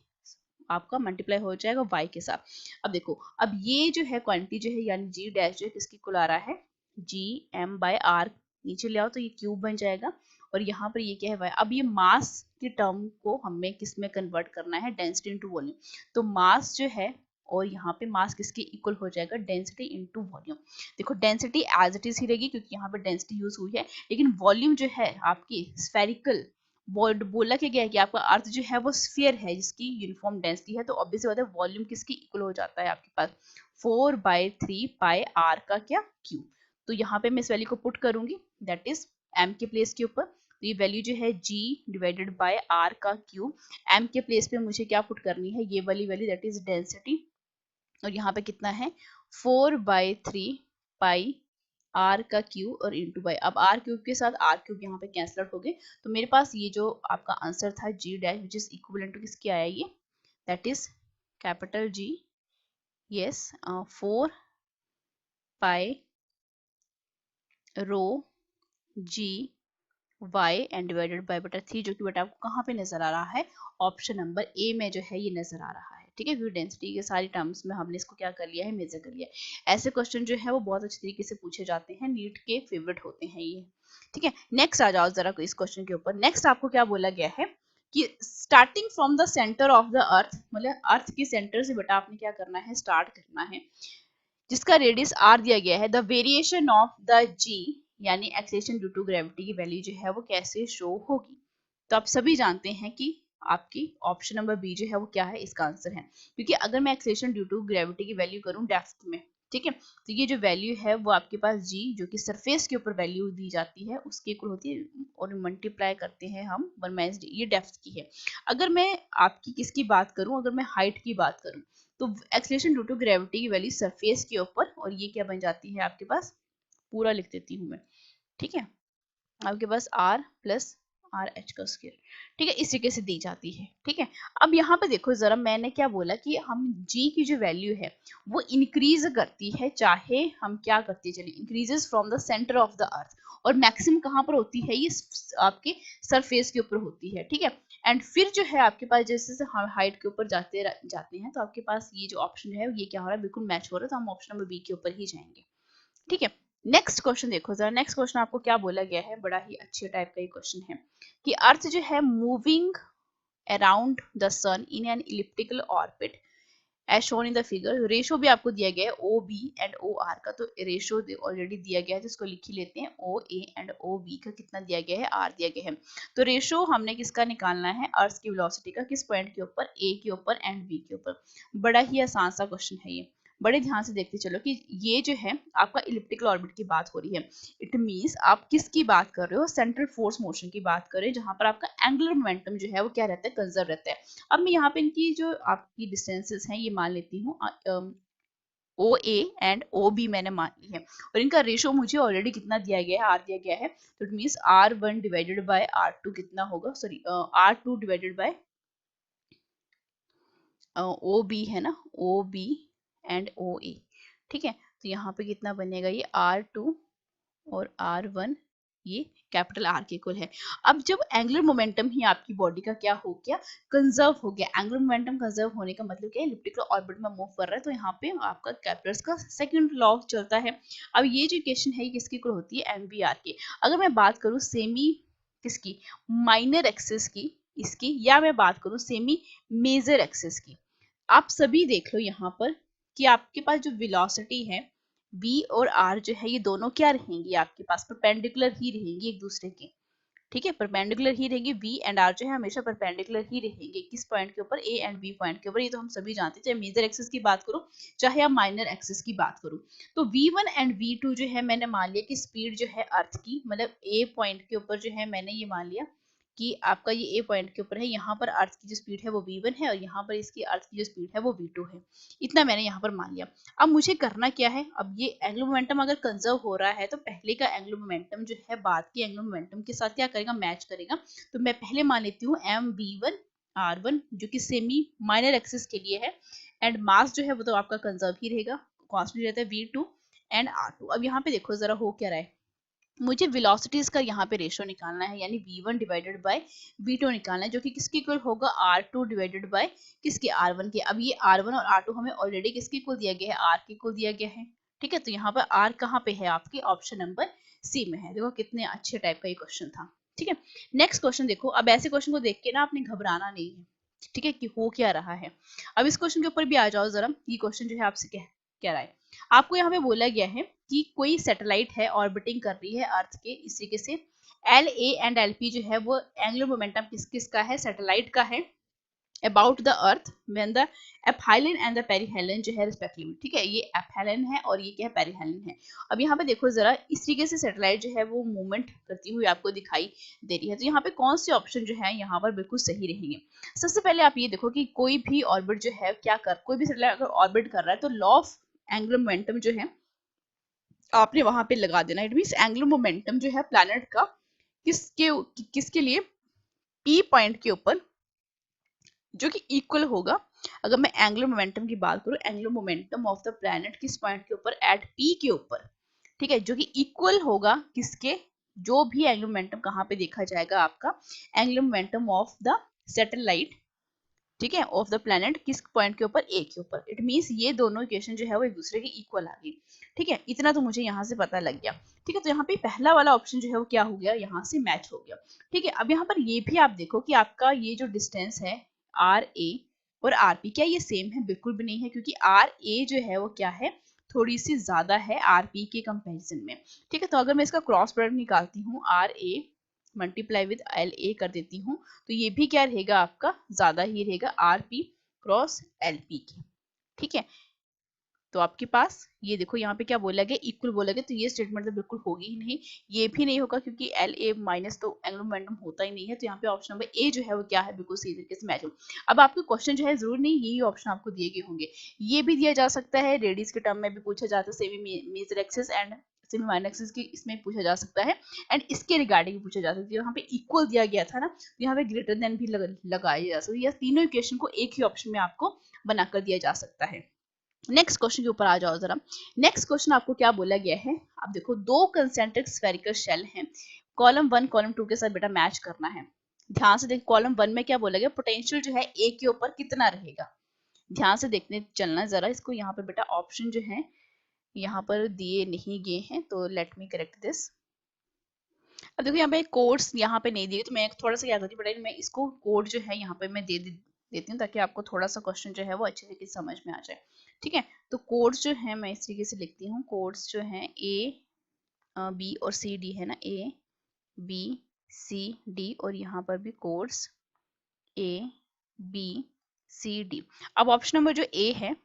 आपका मल्टीप्लाई हो जाएगा y के साथ। अब देखो, अब ये जो है क्वांटिटी जो है यानी g डैश जो है किसकी इक्वल आ रहा है, gm/r, नीचे ले आओ तो ये क्यूब बन जाएगा, और यहाँ पर ये क्या है y। अब ये मास की टर्म को हमें किस में कन्वर्ट करना है, डेंसिटी इनटू वॉल्यूम। तो मास जो है, और यहाँ पे मास किसके इक्वल हो जाएगा, डेंसिटी इनटू वॉल्यूम। देखो डेंसिटी एज इट इज ही रहेगी क्योंकि यहाँ पे डेंसिटी यूज हुई है, लेकिन वॉल्यूम जो है आपकी स्फेरिकल, बोला क्या गया है कि आपका अर्थ जो है वो स्फीयर है जिसकी यूनिफॉर्म डेंसिटी है, तो ऑब्वियसली बात है वॉल्यूम किसकी इक्वल हो जाता है आपके पास, 4/3 पाई आर का क्या, क्यू। तो यहाँ पे मैं इस वैल्यू को पुट करूंगी, दैट इज m के प्लेस के ऊपर, तो ये वैल्यू जो है g डिवाइडेड बाय r का क्यूब, m के प्लेस पे मुझे क्या पुट करनी है, ये वाली वैल्यू दैट इज डेंसिटी, और यहाँ पे कितना है 4/3 पाई आर का क्यूब और इंटू बाई, अब आर क्यूब के साथ आर क्यूब यहाँ पे कैंसल आउट हो गए, तो मेरे पास ये जो आपका आंसर था G dash which is equivalent to किसकी आया, ये that is capital G, yes 4 pi rho G y and divided by बटा 3, जो कि बेटा आपको कहाँ पे नजर आ रहा है, ऑप्शन नंबर ए में जो है ये नजर आ रहा है, ठीक है। क्योंकि डेंसिटी के सारी टर्म्स में हमने इसको क्या कर लिया है, मेजर कर लिया है। ऐसे क्वेश्चन जो है वो बहुत अच्छे तरीके से पूछे जाते हैं, नीट के फेवरेट होते हैं ये, ठीक है। नेक्स्ट आ जाओ जरा इस क्वेश्चन के ऊपर। नेक्स्ट आपको क्या बोला गया है कि starting from the centre of the अर्थ, मतलब अर्थ के सेंटर से बेटा आपने क्या करना है, स्टार्ट करना है, जिसका रेडियस r दिया गया है, the variation of the g यानी एक्सेलरेशन ड्यू टू ग्रेविटी की वैल्यू जो है वो कैसे शो होगी। तो आप सभी जानते हैं कि आपकी ऑप्शन नंबर बी जो है वो क्या है, इसका आंसर है, क्योंकि अगर मैं एक्सेलरेशन ड्यू टू ग्रेविटी की वैल्यू करूं डेप्थ में, ठीक है, तो ये जो वैल्यू है वो आपके पास g जो कि सरफेस के ऊपर वैल्यू दी जाती है उसके इक्वल होती है, और मल्टीप्लाई करते हैं हम 1 - d, ये डेप्थ की है। अगर मैं आपकी किसकी बात करूं, अगर मैं हाइट की बात करूं, तो एक्सेलरेशन ड्यू टू ग्रेविटी की वैल्यू सरफेस के ऊपर, और ये क्या बन जाती है आपके पास, पूरा लिख देती हूँ मैं, ठीक है, आपके पास r प्लस आर एच का स्क्वायर, ठीक है, इस तरीके से दी जाती है, ठीक है। अब यहाँ पे देखो जरा, मैंने क्या बोला कि हम g की जो वैल्यू है वो इंक्रीज करती है, चाहे हम क्या करते चले, increases from the centre of the अर्थ, और मैक्सिमम कहाँ पर होती है, ये आपके सरफेस के ऊपर होती है, ठीक है। एंड फिर जो है आपके पास जैसे जैसे हम हाइट के ऊपर जाते हैं, तो आपके पास ये जो ऑप्शन है ये क्या हो रहा है, बिल्कुल मैच हो रहा है, तो हम ऑप्शन नंबर बी के ऊपर ही जाएंगे, ठीक है। नेक्स्ट क्वेश्चन देखो जरा, नेक्स्ट क्वेश्चन आपको क्या बोला गया है, बड़ा ही अच्छे टाइप का ये क्वेश्चन है कि अर्थ जो है moving around the sun in an elliptical orbit as shown in the figure, ratio भी आपको दिया गया है O B and O R का, तो रेशो ऑलरेडी दिया गया है, तो इसको लिख ही लेते हैं, ओ ए एंड ओ बी का कितना दिया गया है, आर दिया गया है। तो रेशो हमने किसका निकालना है, अर्थ की वेलोसिटी का, किस पॉइंट के ऊपर, ए के ऊपर एंड बी के ऊपर। बड़ा ही आसान सा क्वेश्चन है ये, बड़े ध्यान से देखते चलो कि ये जो है आपका इलिप्टिकल ऑर्बिट की बात हो रही है, इट मींस आप किसकी बात कर रहे हो, सेंट्रल फोर्स मोशन की बात कर रहे हो, जहां पर आपका एंगुलर मोमेंटम जो है वो क्या रहता है, कंजर्व रहता है। अब मैं यहाँ पे इनकी जो आपकी डिस्टेंसेस हैं ये मान लेती हूँ, ओ ए एंड ओ बी मैंने मान ली है, और इनका रेशो मुझे ऑलरेडी कितना दिया गया है, आर दिया गया है, तो it means r1 divided by r2 कितना होगा, sorry r2 divided by O B है ना, ओ बी एंड ओ ए, ठीक है। तो यहाँ पे कितना बनेगा, ये r2 और r1 ये कैपिटल R के इक्वल है। अब जब एंगुलर मोमेंटम ही आपकी बॉडी का क्या हो गया, कंजर्व हो गया, एंगुलर मोमेंटम कंजर्व होने का मतलब क्या है, इलिप्टिकल ऑर्बिट में मूव कर रहा है, तो यहाँ पे आपका कैपिटल्स का सेकंड लॉ चलता है। अब ये जो इक्वेशन है ये किसकी इक्वल होती है, MVR की। अगर मैं बात करूँ सेमी किसकी, माइनर एक्सिस की इसकी, या मैं बात करूँ सेमी मेजर एक्सिस की, आप सभी देख लो यहाँ पर कि आपके पास जो वेलोसिटी है v और r जो है ये दोनों क्या रहेंगी, आपके पास परपेंडिकुलर ही रहेंगी एक दूसरे के। ठीक है, परपेंडिकुलर ही रहेंगी, v एंड r जो है हमेशा परपेंडिकुलर ही रहेंगे किस पॉइंट के ऊपर, a एंड b पॉइंट के ऊपर। ये तो हम सभी जानते हैं, चाहे मेजर एक्सिस की बात करो चाहे आप माइनर एक्सिस की बात करो। तो v1 एंड v2 जो है मैंने मान लिया कि स्पीड जो है अर्थ की, मतलब a पॉइंट के ऊपर जो है मैंने ये मान लिया कि आपका ये ए पॉइंट के ऊपर है, यहाँ पर अर्थ की जो स्पीड है वो v1 है और यहाँ पर इसकी अर्थ की जो स्पीड है वो v2 है। इतना मैंने यहाँ पर मान लिया। अब मुझे करना क्या है, अब ये एंगुलर मोमेंटम अगर कंजर्व हो रहा है तो पहले का एंगुलर मोमेंटम जो है बाद के एंगुलर मोमेंटम के साथ क्या करेगा, मैच करेगा। तो मैं पहले मान लेती हूँ mv1 r1 जो कि सेमी माइनर एक्सिस के लिए है, एंड मास जो है वो तो आपका कंजर्व ही रहेगा, कांस्टेंट रहता है v2 एंड r2। अब यहाँ पे देखो जरा हो क्या रहा है, मुझे वेलोसिटीज का यहाँ पे रेशो निकालना है, यानी v1 डिवाइडेड बाय v2 निकालना है, जो कि किसके इक्वल होगा, r2 डिवाइडेड बाय किसके, r1 के। अब ये r1 और r2 हमें ऑलरेडी किसके इक्वल दिया गया है, r के इक्वल दिया गया है। ठीक है, तो यहाँ पर r कहाँ पे है, आपके ऑप्शन नंबर सी में है। देखो कितने अच्छे टाइप का ये क्वेश्चन था। ठीक है, नेक्स्ट क्वेश्चन देखो। अब ऐसे क्वेश्चन को देख के ना आपने घबराना नहीं है, ठीक है, कि हो क्या रहा है। अब इस क्वेश्चन के ऊपर भी आ जाओ जरा, ये क्वेश्चन जो है आपसे क्या रहा है। आपको यहाँ पे बोला गया है कि कोई सैटेलाइट है ऑर्बिटिंग कर रही है अर्थ के, इस तरीके से L A and L P जो है वो एंगुलर मोमेंटम किसका है, सैटेलाइट का है, about the earth when the epsilon and the perihelion जो है रिस्पेक्टिवली। ठीक है, ये एप्सिलॉन है और ये क्या है, पेरिहेलिन है। अब यहाँ पे देखो जरा, इस तरीके से सैटेलाइट जो है वो मूवमेंट करती हुई आपको दिखाई दे रही है। तो यहाँ पे कौन से ऑप्शन जो है यहाँ पर बिल्कुल सही रहेंगे। सबसे पहले आप ये देखो कि कोई भी ऑर्बिट जो है क्या कर, कोई भी सैटेलाइट अगर ऑर्बिट कर रहा है तो लॉ ऑफ एंगुलर मोमेंटम जो है आपने वहां पे लगा देना। इट मींस एंगुलर मोमेंटम जो है प्लैनेट का किसके लिए, पी पॉइंट के ऊपर जो कि इक्वल होगा। अगर मैं एंगुलर मोमेंटम की बात करूं, angular momentum of the planet किस पॉइंट के ऊपर, एट पी के ऊपर। ठीक है, जो कि इक्वल होगा किसके, जो भी एंगुलर मोमेंटम कहाँ पे देखा जाएगा, आपका angular momentum of the satellite, ठीक है, ऑफ द प्लैनेट किस पॉइंट के ऊपर, ए के ऊपर। इट मींस ये दोनों इक्वेशन जो है वो एक दूसरे के इक्वल आ गई। ठीक है, इतना तो मुझे यहाँ से पता लग गया। ठीक है, तो यहाँ पे पहला वाला ऑप्शन जो है वो क्या हो गया, यहाँ से मैच हो गया। ठीक है, अब यहाँ पर ये भी आप देखो कि आपका ये जो डिस्टेंस है आर ए और आर पी, क्या ये सेम है, बिल्कुल भी नहीं है, क्योंकि आर ए जो है वो क्या है, थोड़ी सी ज्यादा है आर पी के कंपेरिजन में। ठीक है, तो अगर मैं इसका क्रॉस प्रोडक्ट निकालती हूँ, R A multiply with L A कर देती हूँ, तो ये भी क्या रहेगा, आपका ज्यादा ही रहेगा R P cross L P के। ठीक है, तो आपके पास ये देखो यहाँ पे क्या बोला गया, इक्वल बोला गया, तो ये स्टेटमेंट तो बिल्कुल होगी ही नहीं, ये भी नहीं होगा क्योंकि एल ए माइनस तो एंगुलर मोमेंटम होता ही नहीं है। तो यहाँ पे ऑप्शन नंबर ए जो है वो क्या है, बिल्कुल सही तरीके से मैच हो। अब आपके क्वेश्चन जो है जरूर नहीं यही ऑप्शन आपको दिए गए होंगे, ये भी दिया जा सकता है, रेडियस के टर्म में भी पूछा जाता है, semi major axis and semi minor axis की इसमें पूछा जा सकता है, एंड इसके रिगार्डिंग भी पूछा जा सकता है। यहाँ पे इक्वल दिया गया था ना, तो यहाँ पे ग्रेटर देन भी लगाया जा सकता है, या तीनों इक्वेशन को एक ही ऑप्शन में आपको बनाकर दिया जा सकता है। नेक्स्ट क्वेश्चन के ऊपर आ जाओ जरा। नेक्स्ट क्वेश्चन आपको क्या बोला गया है, आप देखो दो कंसेंट्रिक स्फेरिकल शेल हैं, कॉलम 1 कॉलम 2 के साथ बेटा मैच करना है। ध्यान से देख, कॉलम 1 में क्या बोला गया, पोटेंशियल जो है ए के ऊपर कितना रहेगा। ध्यान से देखने चलना जरा इसको, यहाँ पर बेटा ऑप्शन जो है यहाँ पर दिए नहीं गए हैं, तो लेट मी करेक्ट दिस। अब देखो यहाँ पे कोड्स यहाँ पे नहीं दिए, तो मैं थोड़ा सा क्या करती हूँ बेटा, मैं इसको कोड जो है यहाँ पे मैं देती हूँ ताकि आपको थोड़ा सा क्वेश्चन जो है वो अच्छे तरीके से समझ में आ जाए। ठीक है, तो कोड्स जो है मैं इस तरीके से लिखती हूँ, कोड्स जो है ए बी और सी डी है ना, ए बी सी डी, और यहाँ पर भी codes A B C D. अब ऑप्शन नंबर जो ए है,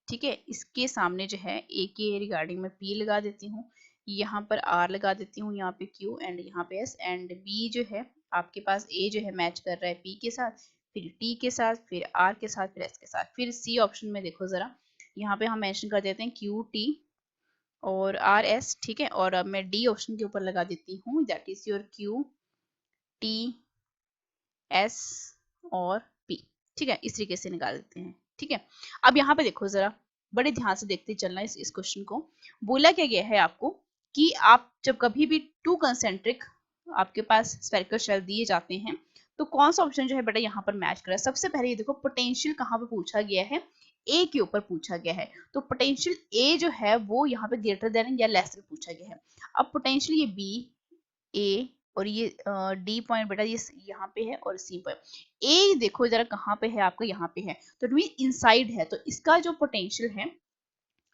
ठीक है, इसके सामने जो है ए के रिगार्डिंग में पी लगा देती हूँ, यहाँ पर आर लगा देती हूँ, यहाँ पे क्यू एंड यहाँ पे एस, एंड बी जो है आपके पास ए जो है मैच कर रहा है पी के साथ, फिर टी के साथ, फिर आर के साथ, फिर एस के साथ। फिर सी ऑप्शन में देखो जरा, यहाँ पे हम मेंशन कर देते हैं क्यू टी और आर एस। ठीक है, और अब मैं डी ऑप्शन के ऊपर लगा देती हूँ, that is your Q T S और पी। ठीक है, इस तरीके से निकाल देते हैं। ठीक है, अब यहाँ पे देखो जरा, बड़े ध्यान से देखते चलना इस क्वेश्चन को। बोला क्या गया है आपको कि आप जब कभी भी टू कंसेंट्रिक आपके पास स्फेरिकल शेल दिए जाते हैं तो कौन सा ऑप्शन जो है बेटा यहाँ पर मैच कर रहा है। सबसे पहले ये देखो, पोटेंशियल कहाँ पे पूछा गया है, ए के ऊपर पूछा गया है, तो पोटेंशियल ए जो है वो यहाँ पे ग्रेटर देन या लेस देन पूछा गया है। अब पोटेंशियल ये बी ए और ये डी पॉइंट बेटा ये यहाँ पे है, और सी पॉइंट ए देखो जरा कहाँ पे है आपका, यहाँ पे है, तो इनसाइड है, तो इसका जो पोटेंशियल है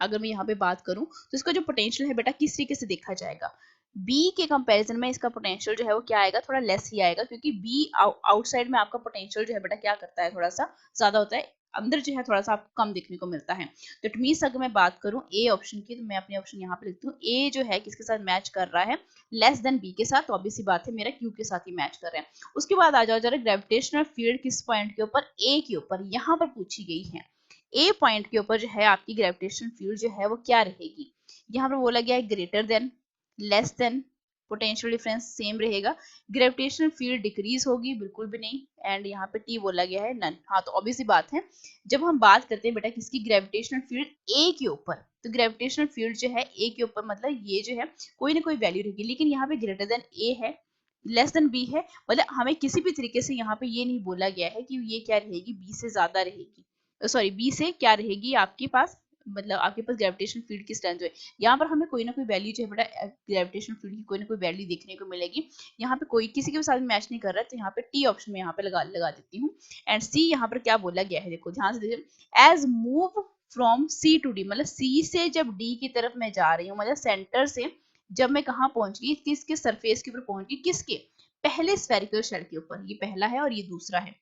अगर मैं यहाँ पे बात करूं तो इसका जो पोटेंशियल है बेटा किस तरीके से देखा जाएगा, बी के कंपैरिजन में इसका पोटेंशियल जो है वो क्या आएगा, थोड़ा लेस ही आएगा, क्योंकि बी आउटसाइड में आपका पोटेंशियल जो है बेटा क्या करता है, थोड़ा सा ज्यादा होता है, अंदर जो है थोड़ा सा आपको कम देखने को मिलता है। तो इट मींस अगर मैं बात करूं ए ऑप्शन की, तो मैं अपने ऑप्शन यहाँ पे लिखती हूँ, ए जो है किसके साथ मैच कर रहा है, लेस देन बी के साथ, तो ऑब्वियस सी बात है मेरा क्यू के साथ ही मैच कर रहा है। उसके बाद आ जाओ जरा, ग्रेविटेशनल फील्ड किस पॉइंट के ऊपर, ए के ऊपर यहाँ पर पूछी गई है। ए पॉइंट के ऊपर जो है आपकी ग्रेविटेशनल फील्ड जो है वो क्या रहेगी, यहाँ पर बोला गया है greater than, less than, potential difference same रहेगा, ग्रेविटेशनल फील्ड डिक्रीज होगी बिल्कुल भी नहीं, एंड यहाँ पे टी बोला गया है नन। हाँ तो ऑब्वियसली बात है, जब हम बात करते हैं बेटा किसकी, ग्रेविटेशनल फील्ड ए के ऊपर, तो ग्रेविटेशनल फील्ड जो है ए के ऊपर मतलब ये जो है कोई ना कोई वैल्यू रहेगी, लेकिन यहाँ पे ग्रेटर देन ए है, लेस देन बी है, मतलब हमें किसी भी तरीके से यहाँ पे ये नहीं बोला गया है कि ये क्या रहेगी, बी से ज्यादा रहेगी, सॉरी बी से क्या रहेगी आपके पास, मतलब आपके पास ग्रेविटेशनल फील्ड की स्ट्रेंथ है, यहाँ पर हमें कोई ना कोई वैल्यू जो है बेटा ग्रेविटेशनल फील्ड की कोई ना कोई वैल्यू देखने को मिलेगी। यहाँ पे कोई किसी के साथ मैच नहीं कर रहा है, तो यहाँ पे टी ऑप्शन में यहाँ पे लगा देती हूँ। एंड सी यहाँ पर क्या बोला गया है, देखो ध्यान से देखिए, as move from C to D, मतलब सी से जब डी की तरफ मैं जा रही हूँ, मतलब सेंटर से जब मैं कहाँ पहुंच गई, किसके सरफेस के ऊपर पहुंच गई, किसके, पहले स्फेरिकल शेल के ऊपर, ये पहला है और ये दूसरा है,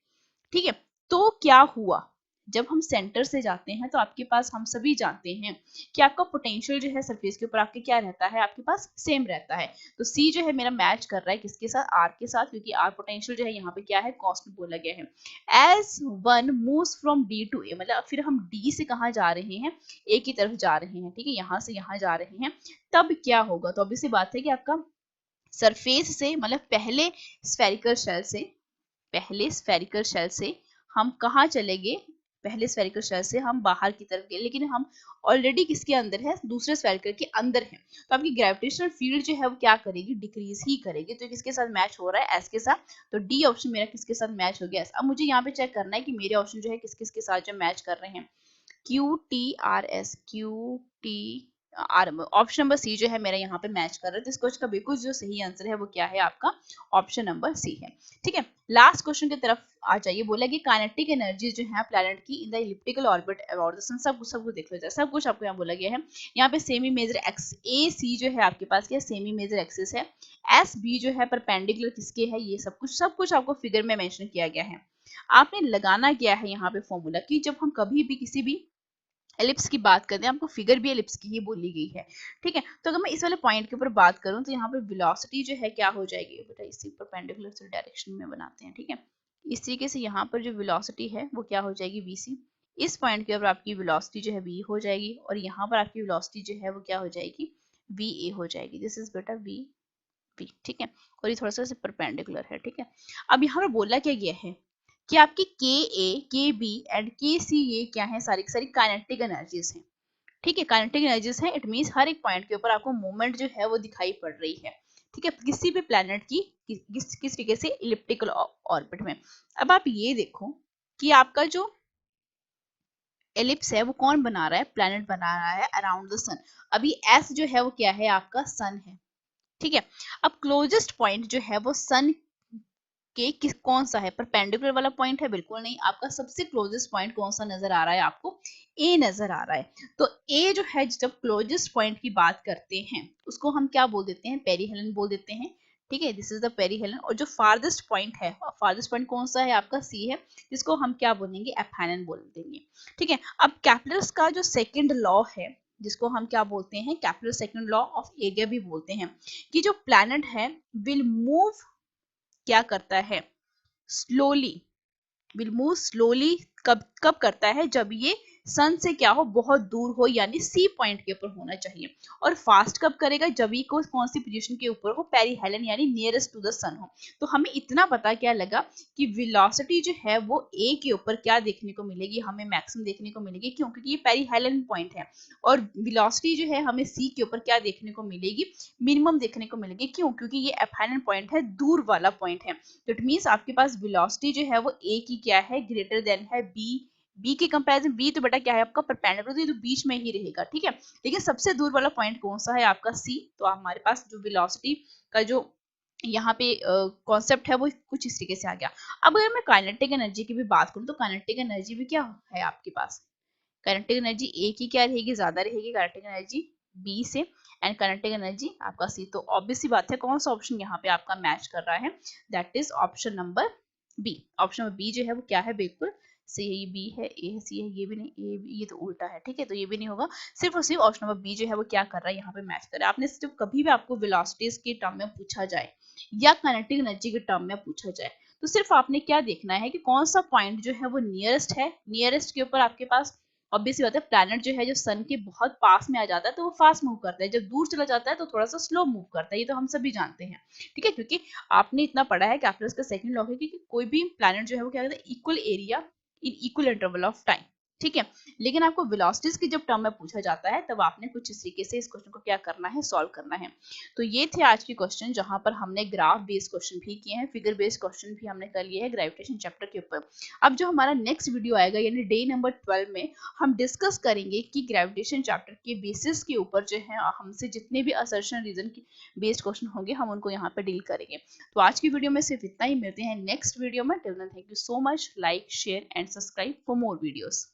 ठीक है। तो क्या हुआ, जब हम सेंटर से जाते हैं तो आपके पास, हम सभी जानते हैं कि आपका पोटेंशियल जो है सरफेस के ऊपर आपके क्या रहता है, आपके पास सेम रहता है। तो सी जो है मेरा मैच कर रहा है किसके साथ, आर के साथ, क्योंकि आर पोटेंशियल जो है यहाँ पे क्या है, कांस्टेंट बोला गया है। As one moves from D to A, मतलब फिर हम डी से कहाँ जा रहे हैं, ए की तरफ जा रहे हैं, ठीक है, यहाँ से यहाँ जा रहे हैं, तब क्या होगा, तो ऑब्वियसली बात है कि आपका सरफेस से, मतलब पहले स्फेरिकल शेल से हम कहाँ चले गए, पहले स्फेरिकल शेल से हम बाहर की तरफ गए, लेकिन हम ऑलरेडी किसके अंदर है, दूसरे स्फेरिकल के अंदर है, तो आपकी ग्रेविटेशनल फील्ड जो है वो क्या करेगी, डिक्रीज ही करेगी। तो किसके साथ मैच हो रहा है, एस के साथ, तो डी ऑप्शन मेरा किसके साथ मैच हो गया। अब मुझे यहाँ पे चेक करना है कि मेरे ऑप्शन जो है किस किस के साथ जो मैच कर रहे हैं, Q T R S, Q T R, option number C जो है मेरा यहाँ पे मैच कर रहा है, तो इस क्वेश्चन का बिल्कुल जो सही आंसर है वो क्या है, आपका ऑप्शन नंबर सी है। ठीक है, लास्ट क्वेश्चन की तरफ आ जाइए। बोला कि काइनेटिक एनर्जी जो है प्लैनेट की in the elliptical orbit about the sun, सब कुछ देख लो, सब कुछ आपको यहाँ बोला गया है। यहाँ पे सेमी मेजर एक्स, ए सी जो है आपके पास क्या, सेमी मेजर एक्सिस है, एस बी जो है परपेंडिकुलर किसके है, ये सब कुछ आपको फिगर में मेंशन किया गया है। आपने लगाना क्या है यहाँ पे फॉर्मूला, कि जब हम कभी भी किसी भी एलिप्स की बात करते हैं, आपको फिगर भी एलिप्स की ही बोली गई है। ठीक है, तो अगर मैं इस वाले पॉइंट के ऊपर बात करूं, तो यहाँ पे वेलोसिटी जो है क्या हो जाएगी बेटा, इसी परपेंडिकुलर से डायरेक्शन में बनाते हैं। ठीक है, इस तरीके से यहाँ पर जो वेलोसिटी है वो क्या हो जाएगी, वीसी। इस पॉइंट के ऊपर आपकी वेलोसिटी जो है वी हो जाएगी, और यहाँ पर आपकी वेलोसिटी जो है वो क्या हो जाएगी, वी ए हो जाएगी। दिस इज बेटा वी पी। ठीक है, और ये थोड़ा सा परपेंडिकुलर है। ठीक है, अब यहाँ पर बोला क्या गया है कि आपकी के ए, के बी एंड के सी, ये क्या है, सारी की सारी काइनेटिक एनर्जीज हैं। ठीक है, काइनेटिक एनर्जीज है, इट मींस हर एक पॉइंट के ऊपर आपको मूवमेंट जो है वो दिखाई पड़ रही है। ठीक है, किसी भी प्लेनेट की किस तरीके से इलिप्टिकल ऑर्बिट में। अब आप ये देखो कि आपका जो एलिप्स है वो कौन बना रहा है, प्लेनेट बना रहा है अराउंड द सन। अभी एस जो है वो क्या है, आपका सन है। ठीक है, अब क्लोजेस्ट पॉइंट जो है वो सन के किस कौन सा है, परपेंडिकुलर वाला पॉइंट है, बिल्कुल नहीं। आपका सबसे क्लोजेस्ट पॉइंट कौन सा नजर आ रहा है, आपको ए नजर आ रहा है। तो ए जो है, जब क्लोजेस्ट पॉइंट की बात करते हैं उसको हम क्या बोल देते हैं, पेरीहेलन बोल देते हैं। ठीक है, दिस इज द पेरीहेलन। और जो फार्देस्ट पॉइंट है, फार्देस्ट पॉइंट कौन सा है, आपका सी है, जिसको हम क्या बोलेंगे, एप्सिलॉन बोल देंगे। ठीक है, अब कैप्लर्स का जो सेकंड लॉ है, जिसको हम क्या बोलते हैं, Kepler second law of area भी बोलते हैं, कि जो प्लैनेट है विल मूव, क्या करता है, स्लोली, विल मूव स्लोली। कब कब करता है, जब ये सन से क्या हो, बहुत दूर हो, यानी सी पॉइंट के ऊपर होना चाहिए। और फास्ट कब करेगा, जब ये कौन सी पोजीशन के ऊपर हो, पेरीहेलन यानी नियरेस्ट टू द सन हो। तो हमें इतना पता क्या लगा कि वेलोसिटी जो है वो ए के ऊपर क्या देखने को मिलेगी, हमें मैक्सिमम देखने को मिलेगी, क्यों, क्योंकि ये पेरीहेलन पॉइंट है। और वेलोसिटी जो है हमें सी के ऊपर क्या देखने को मिलेगी, मिनिमम देखने को मिलेगी, क्यों, क्योंकि ये एप्सिलॉन पॉइंट है, दूर वाला पॉइंट है। तो इट मींस आपके पास वेलोसिटी जो है वो ए की क्या है, ग्रेटर देन है बी के कंपैरिजन। बी तो बेटा क्या है, आपका परपेंडिकुलर, तो बीच में ही रहेगा। ठीक है, लेकिन सबसे दूर वाला पॉइंट कौन सा है, आपका सी। तो हमारे पास जो वेलोसिटी का जो यहाँ पे कॉन्सेप्ट है वो कुछ इस तरीके से आ गया। अब अगर मैं काइनेटिक एनर्जी की भी बात करूँ, तो काइनेटिक एनर्जी भी क्या है आपके पास, काइनेटिक एनर्जी ए की क्या रहेगी, ज्यादा रहेगी काइनेटिक एनर्जी बी से, एंड काइनेटिक एनर्जी आपका सी। तो ऑब्वियस सी बात है कौन सा ऑप्शन यहाँ पे आपका मैच कर रहा है, that is option number B. Option number B जो है वो क्या है, बिल्कुल सी है, ये बी है, ए है, सी है, ये भी नहीं, ये तो उल्टा है, ठीक है, तो ये भी नहीं होगा। सिर्फ और सिर्फ ऑप्शन नंबर बी जो है वो क्या कर रहा है, यहाँ पे मैच कर रहा है। आपने सिर्फ कभी भी आपको वेलोसिटीज के टर्म में पूछा जाए या काइनेटिक एनर्जी के टर्म में पूछा जाए, तो सिर्फ आपने क्या देखना है कि कौन सा पॉइंट जो है वो नियरेस्ट है। नियरेस्ट के ऊपर आपके पास ऑब्वियसली बात है, प्लैनेट जो है जो सन के बहुत पास में आ जाता है तो वो फास्ट मूव करता है, जब दूर चला जाता है तो थोड़ा सा स्लो मूव करता है, ये तो हम सभी जानते हैं, ठीक है। क्योंकि आपने इतना पढ़ा है, कैलकुलस का सेकंड लॉ है कि कोई भी प्लैनेट जो है वो क्या करता है, equal area in equal interval of time, ठीक है। लेकिन आपको वेलोसिटीज की जब टर्म में पूछा जाता है तब आपने कुछ इस तरीके से इस क्वेश्चन को क्या करना है, सॉल्व करना है। तो ये थे आज के क्वेश्चन, जहां पर हमने ग्राफ बेस्ड क्वेश्चन भी किए हैं, फिगर बेस्ड क्वेश्चन भी हमने कर लिए हैं ग्रेविटेशन चैप्टर के ऊपर। अब जो हमारा नेक्स्ट वीडियो आएगा यानी डे नंबर 12 में हम डिस्कस करेंगे कि ग्रेविटेशन चैप्टर के बेसिस के ऊपर जो है हमसे जितने भी असर्शन रीजन बेस्ड क्वेश्चन होंगे हम उनको यहाँ पे डील करेंगे। तो आज की वीडियो में सिर्फ इतना ही, मिलते हैं नेक्स्ट वीडियो में। Till then thank you so much, like share and subscribe for more videos.